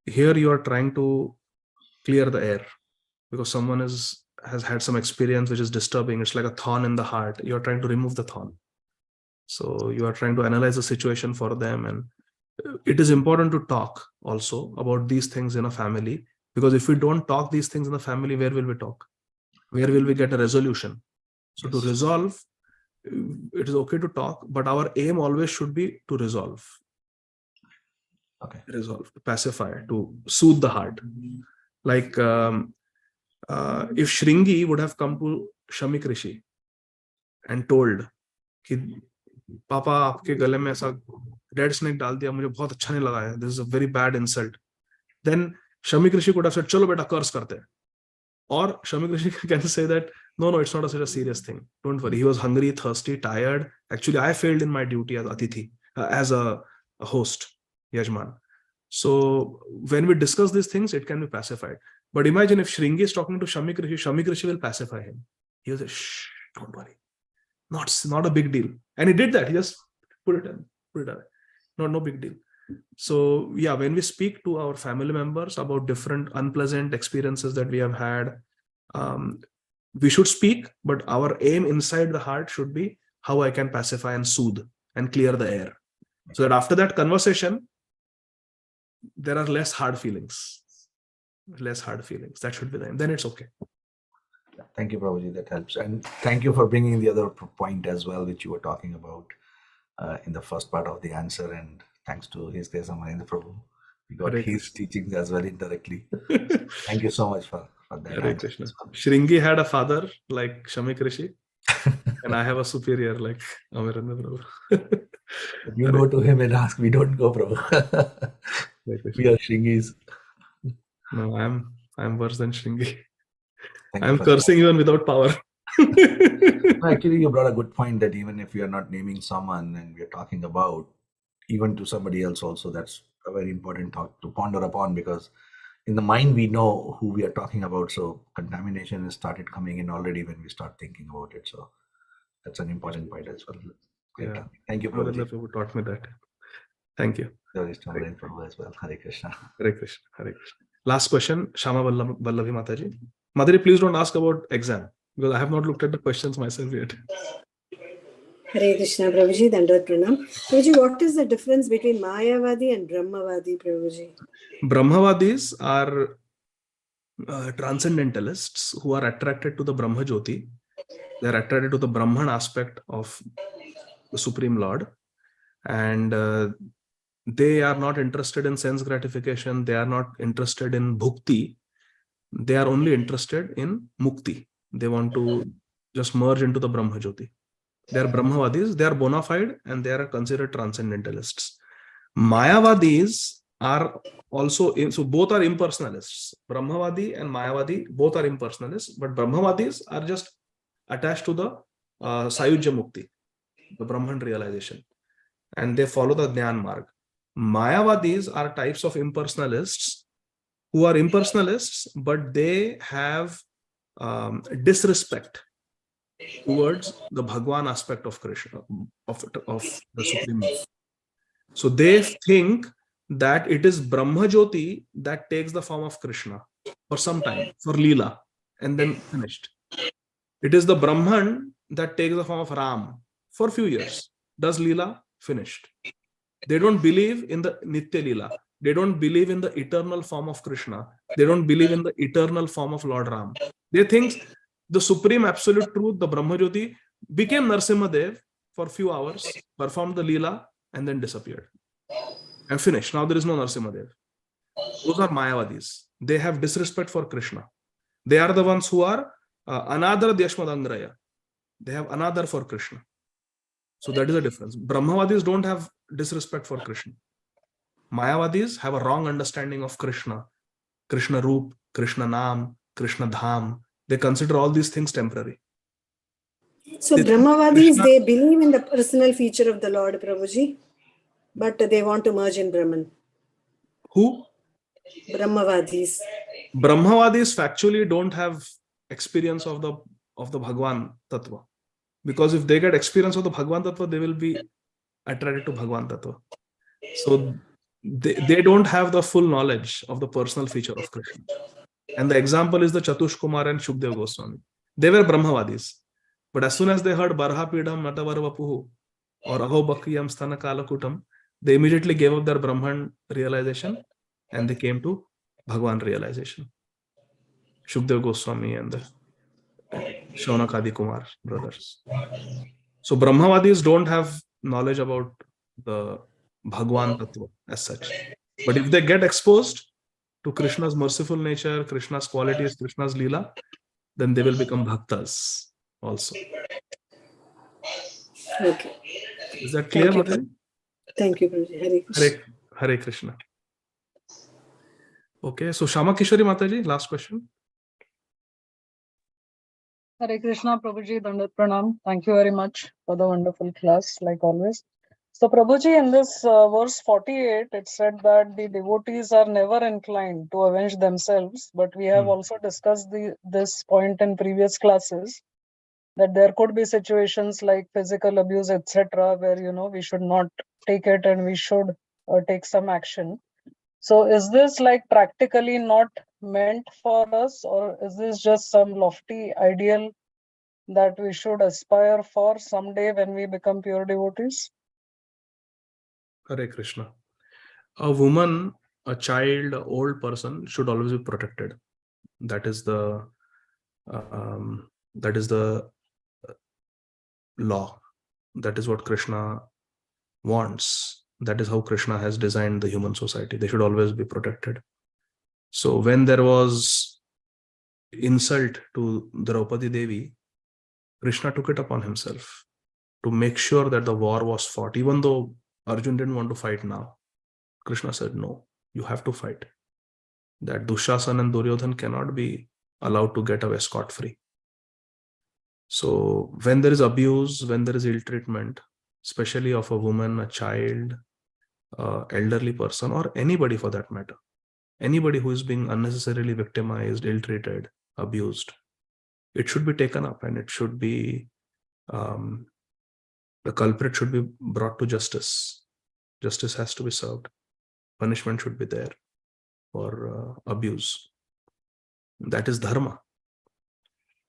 here you are trying to clear the air because someone has had some experience which is disturbing. It's like a thorn in the heart. You are trying to remove the thorn. So you are trying to analyze the situation for them, and it is important to talk also about these things in a family, because if we don't talk these things in the family, where will we talk? Where will we get a resolution? So to resolve, it is okay to talk, but our aim always should be to resolve. okay. Resolve, to pacify, to soothe the heart. Like if Shringi would have come to Shamik Rishi and told कि पापा आपके गले में ऐसा dead snake डाल दिया, मुझे बहुत अच्छा नहीं लगा है, this is a very bad insult, then Shamik Rishi could have said, चलो बेटा कर्स करते हैं. Or Shamik Rishi can say that, no, it's not such a serious thing. Don't worry. He was hungry, thirsty, tired. Actually, I failed in my duty as Atithi, as a host, Yajman. So when we discuss these things, it can be pacified. But imagine if Shringi is talking to Shamik Rishi will pacify him. He will say, shh, don't worry. Not a big deal. And he did that. He just put it away. No big deal. So yeah, when we speak to our family members about different unpleasant experiences that we have had, we should speak, but our aim inside the heart should be how I can pacify and soothe and clear the air. So that after that conversation, there are less hard feelings. That should be the aim. Then it's okay. Thank you, Prabhuji. That helps. And thank you for bringing the other point as well, which you were talking about in the first part of the answer. And thanks to His Grace Amarendra Prabhu, we got his teachings as well indirectly. Thank you so much for that. Hare Krishna. Shringi had a father like Shamik Rishi, and I have a superior like Amarendra Prabhu. You go to him and ask, we don't go, Prabhu. We are Shringis. No, I'm worse than Shringi. Thank I'm cursing even without power. Actually, you brought a good point that even if we are not naming someone and we are talking about even to somebody else also, that's a very important thought to ponder upon, because in the mind we know who we are talking about. So contamination has started coming in already when we start thinking about it. So that's an important point as well. Yeah. Thank you, Amarendra Prabhu taught me that. Thank you. There is Amarendra Prabhu as well. Hare Krishna. Hare Krishna. Hare Krishna. Last question, Shama Vallavi Mataji. Mataji, please don't ask about exam, because I have not looked at the questions myself yet. Hare Krishna, Prabhuji, Dandavat Pranam. Prabhuji, what is the difference between Mayavadi and Brahmavadi, Prabhuji? Brahmavadis are transcendentalists who are attracted to the Brahma Jyoti. They are attracted to the Brahman aspect of the Supreme Lord. And they are not interested in sense gratification. They are not interested in bhukti. They are only interested in mukti. They want to just merge into the Brahma Jyoti. They are Brahmavadis. They are bona fide and they are considered transcendentalists. Mayavadis are also, so both are impersonalists. Brahmavadi and Mayavadi both are impersonalists, but Brahmavadis are just attached to the Sayujya Mukti, the Brahman realization, and they follow the Dhyan Marg. Mayavadis are types of impersonalists who are impersonalists, but they have disrespect towards the Bhagwan aspect of Krishna, of the Supreme Lord. So they think that it is Brahma Jyoti that takes the form of Krishna for some time, for Leela, and then finished. It is the Brahman that takes the form of Ram for a few years, does Leela, finished. They don't believe in the Nitya Leela. They don't believe in the eternal form of Krishna. They don't believe in the eternal form of Lord Ram. They think the supreme absolute truth, the Brahma Jyoti, became Narsimha Dev for a few hours, performed the Leela, and then disappeared. And finished. Now there is no Narsimha Dev. Those are Mayavadis. They have disrespect for Krishna. They are the ones who are Anadara Dyashmadangraya. They have another for Krishna. So that is the difference. Brahmavadis don't have disrespect for Krishna. Mayavadis have a wrong understanding of Krishna. Krishna Roop, Krishna Nam, Krishna Dham. They consider all these things temporary. So They think Brahmavadis, Krishna- they believe in the personal feature of the Lord, Prabhuji, but they want to merge in Brahman. Who? Brahmavadis. Brahmavadis factually don't have experience of the Bhagwan Tattva. Because if they get experience of the Bhagwan Tattva, they will be attracted to Bhagwan Tattva. So they don't have the full knowledge of the personal feature of Krishna. And the example is the Chatush Kumar and Shukdev Goswami. They were Brahmavadis. But as soon as they heard Barha Pidam Matavarvapuhu or Aho Bhakriyam Sthana Kalakutam, they immediately gave up their Brahman realization and they came to Bhagwan realization. Shukdev Goswami and the Shaunak Ādi Kumar brothers. So Brahmavadis don't have knowledge about the Bhagwan Tattva as such. But if they get exposed to Krishna's merciful nature, Krishna's qualities, Krishna's Leela, then they will become Bhaktas also. Okay. Is that clear, Thank you. Mataji? Thank you, Prabhuji. Hare Krishna. Hare Krishna. Okay, so Shama Kishori Mataji, last question. Hare Krishna, Prabhuji, Dandat Pranam. Thank you very much for the wonderful class, like always. So, Prabhuji, in this verse 48, it said that the devotees are never inclined to avenge themselves, but we have also discussed this point in previous classes, that there could be situations like physical abuse, etc., where, you know, we should not take it and we should take some action. So is this like practically not meant for us, or is this just some lofty ideal that we should aspire for someday when we become pure devotees? Hare Krishna. A woman, a child, an old person should always be protected. That is the law. That is what Krishna wants. That is how Krishna has designed the human society. They should always be protected. So when there was insult to Draupadi Devi, Krishna took it upon himself to make sure that the war was fought. Even though Arjun didn't want to fight now, Krishna said, no, you have to fight. That Dushasan and Duryodhan cannot be allowed to get away scot-free. So when there is abuse, when there is ill treatment, especially of a woman, a child, elderly person, or anybody for that matter, anybody who is being unnecessarily victimized, ill-treated, abused, it should be taken up and it should be, the culprit should be brought to justice. Justice has to be served. Punishment should be there for abuse. That is dharma.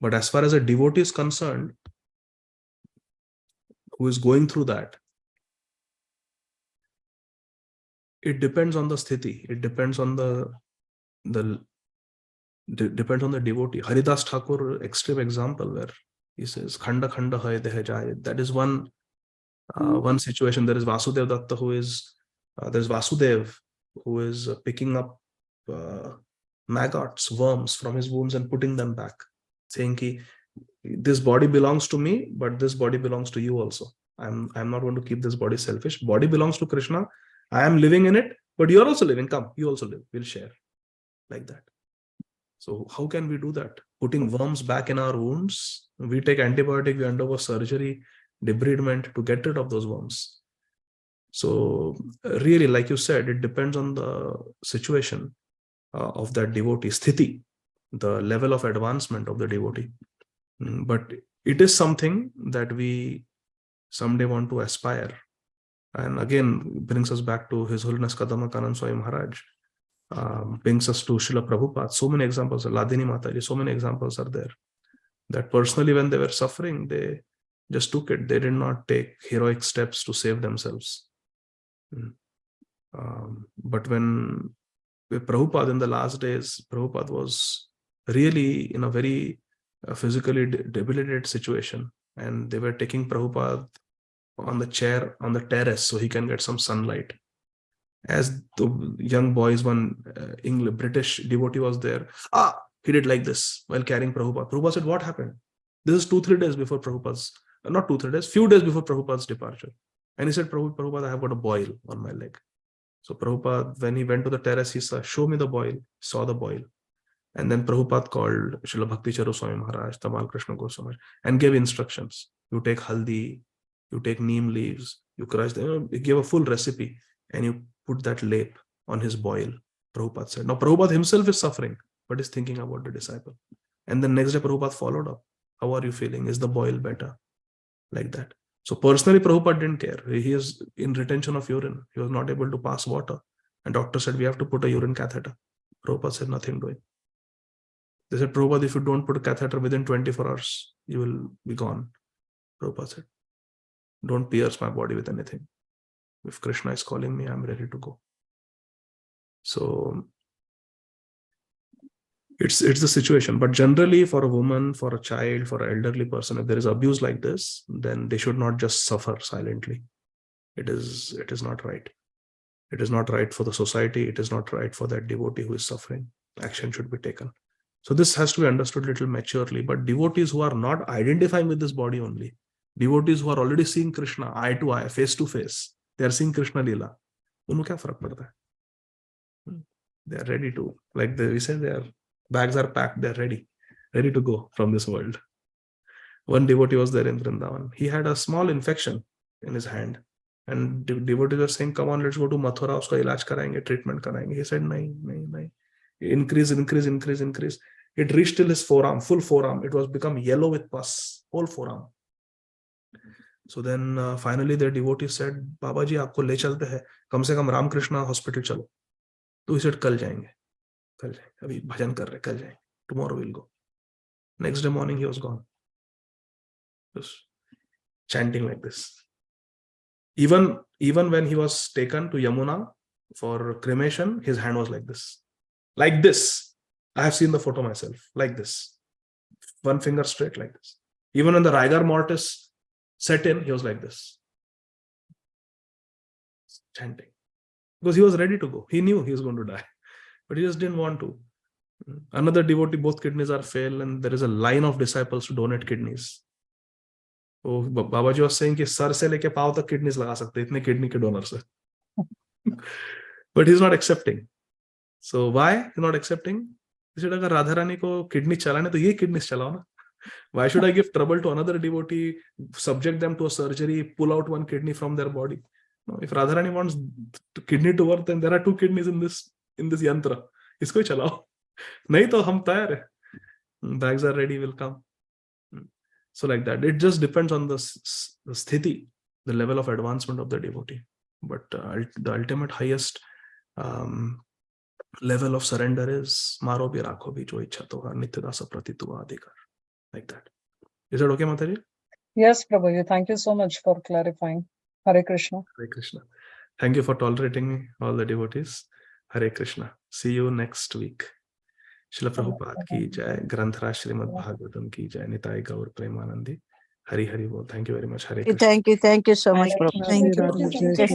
But as far as a devotee is concerned, who is going through that, it depends on the sthiti. It depends on the devotee. Haridas Thakur, extreme example where he says, "Khanda khanda hai deh jaye." That is one situation. There is Vasudev Datta there's Vasudev who is picking up maggots, worms from his wounds and putting them back, saying ki, this body belongs to me, but this body belongs to you also. I'm not going to keep this body selfish. Body belongs to Krishna. I am living in it, but you're also living. Come, you also live. We'll share. Like that. So how can we do that? Putting worms back in our wounds. We take antibiotic, we undergo surgery, debridement to get rid of those worms. So really, like you said, it depends on the situation of that devotee, sthiti, the level of advancement of the devotee. But it is something that we someday want to aspire. And again, brings us back to His Holiness Kadama Kanand Swami Maharaj, brings us to Srila Prabhupada. So many examples, Ladini Mataji, so many examples are there. That personally, when they were suffering, they just took it. They did not take heroic steps to save themselves. But when with Prabhupada in the last days, Prabhupada was really in a very physically debilitated situation. And they were taking Prabhupada on the chair, on the terrace, so he can get some sunlight. As the young boys, one British devotee was there. He did like this while carrying Prabhupada. Prabhupada said, what happened? This is 2-3 days before Prabhupada's, not 2-3 days, few days before Prabhupada's departure. And he said, Prabhupada, I have got a boil on my leg. So Prabhupada, when he went to the terrace, he said, show me the boil, saw the boil. And then Prabhupada called Srila Bhakti Charu Swami Maharaj, Tamal Krishna Goswami, and gave instructions. You take haldi, you take neem leaves, you crush them. He gave a full recipe and you put that lap on his boil, Prabhupada said. Now Prabhupada himself is suffering, but is thinking about the disciple. And then next day Prabhupada followed up. How are you feeling? Is the boil better? Like that. So personally, Prabhupada didn't care. He is in retention of urine. He was not able to pass water. And doctor said, we have to put a urine catheter. Prabhupada said, nothing doing. They said, Prabhupada, if you don't put a catheter within 24 hours, you will be gone. Prabhupada said, don't pierce my body with anything. If Krishna is calling me, I'm ready to go. So it's the situation. But generally, for a woman, for a child, for an elderly person, if there is abuse like this, then they should not just suffer silently. It is not right. It is not right for the society. It is not right for that devotee who is suffering. Action should be taken. So this has to be understood a little maturely. But devotees who are not identifying with this body only, devotees who are already seeing Krishna eye to eye, face to face, they are seeing Krishna Leela. Unko kya farak padta hai? They are ready to, like we say, their bags are packed, they are ready to go from this world. One devotee was there in Vrindavan. He had a small infection in his hand. And devotees were saying, come on, let's go to Mathura, uska ilaj karayenge, treatment karayenge. He said, nahi. Increase. It reached till his forearm, full forearm. It was become yellow with pus, whole forearm. So then finally the devotee said, Baba ji, aapko le chalte hai. Kam se kam Ram Krishna hospital chalo. So he said, kal jayenge. Abhi bhajan kar rahe, kal jayenge. Tomorrow we'll go. Next day morning he was gone. Just chanting like this. Even when he was taken to Yamuna for cremation, his hand was like this. Like this. I have seen the photo myself. Like this. One finger straight like this. Even when the rigor mortis set in, he was like this. Chanting. Because he was ready to go. He knew he was going to die. But he just didn't want to. Another devotee, both kidneys are failed, and there is a line of disciples to donate kidneys. Oh, Babaji was saying कि sir से लेके पाँव तक kidneys लगा सकते इतने kidney के donors है. But he's not accepting. So why he's not accepting? He said अगर राधा रानी को kidney चलाने तो ये kidneys चलाओ ना. Why should I give trouble to another devotee, subject them to a surgery, pull out one kidney from their body? No, if Radharani wants kidney to work, then there are 2 kidneys in this yantra. इसको ही चलाओ. नहीं तो हम तैयार है. Bags are ready, will come. So like that, it just depends on the sthiti, the level of advancement of the devotee. But the ultimate highest level of surrender is Maro bhi rakho bhi jo ichha toha nityadasa pratitu Ādi Gadādhara. Like that. Is that okay, Mataji? Yes, Prabhuji. Thank you so much for clarifying. Hare Krishna. Hare Krishna. Thank you for tolerating me, all the devotees. Hare Krishna. See you next week. Srila Prabhupada ki jai. Granthara Srīmad Bhāgavatam ki jai. Nitai Gaur Premanandi. Hari Hari Bol. Thank you very much. Hare Krishna. Thank you so much, Prabhu. Thank you.